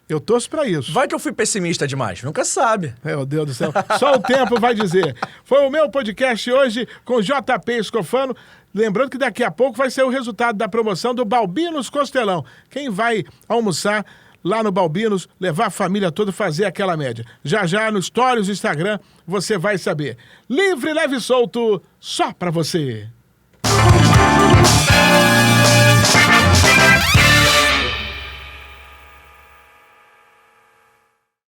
Eu torço pra isso. Vai que eu fui pessimista demais, nunca se sabe. Meu Deus do céu. Só o tempo vai dizer. Foi o meu podcast hoje com JP Escofano. Lembrando que daqui a pouco vai ser o resultado da promoção do Balbinos Costelão. Quem vai almoçar lá no Balbinos, levar a família toda, fazer aquela média. Já já no Stories do Instagram você vai saber. Livre, leve e solto, só pra você.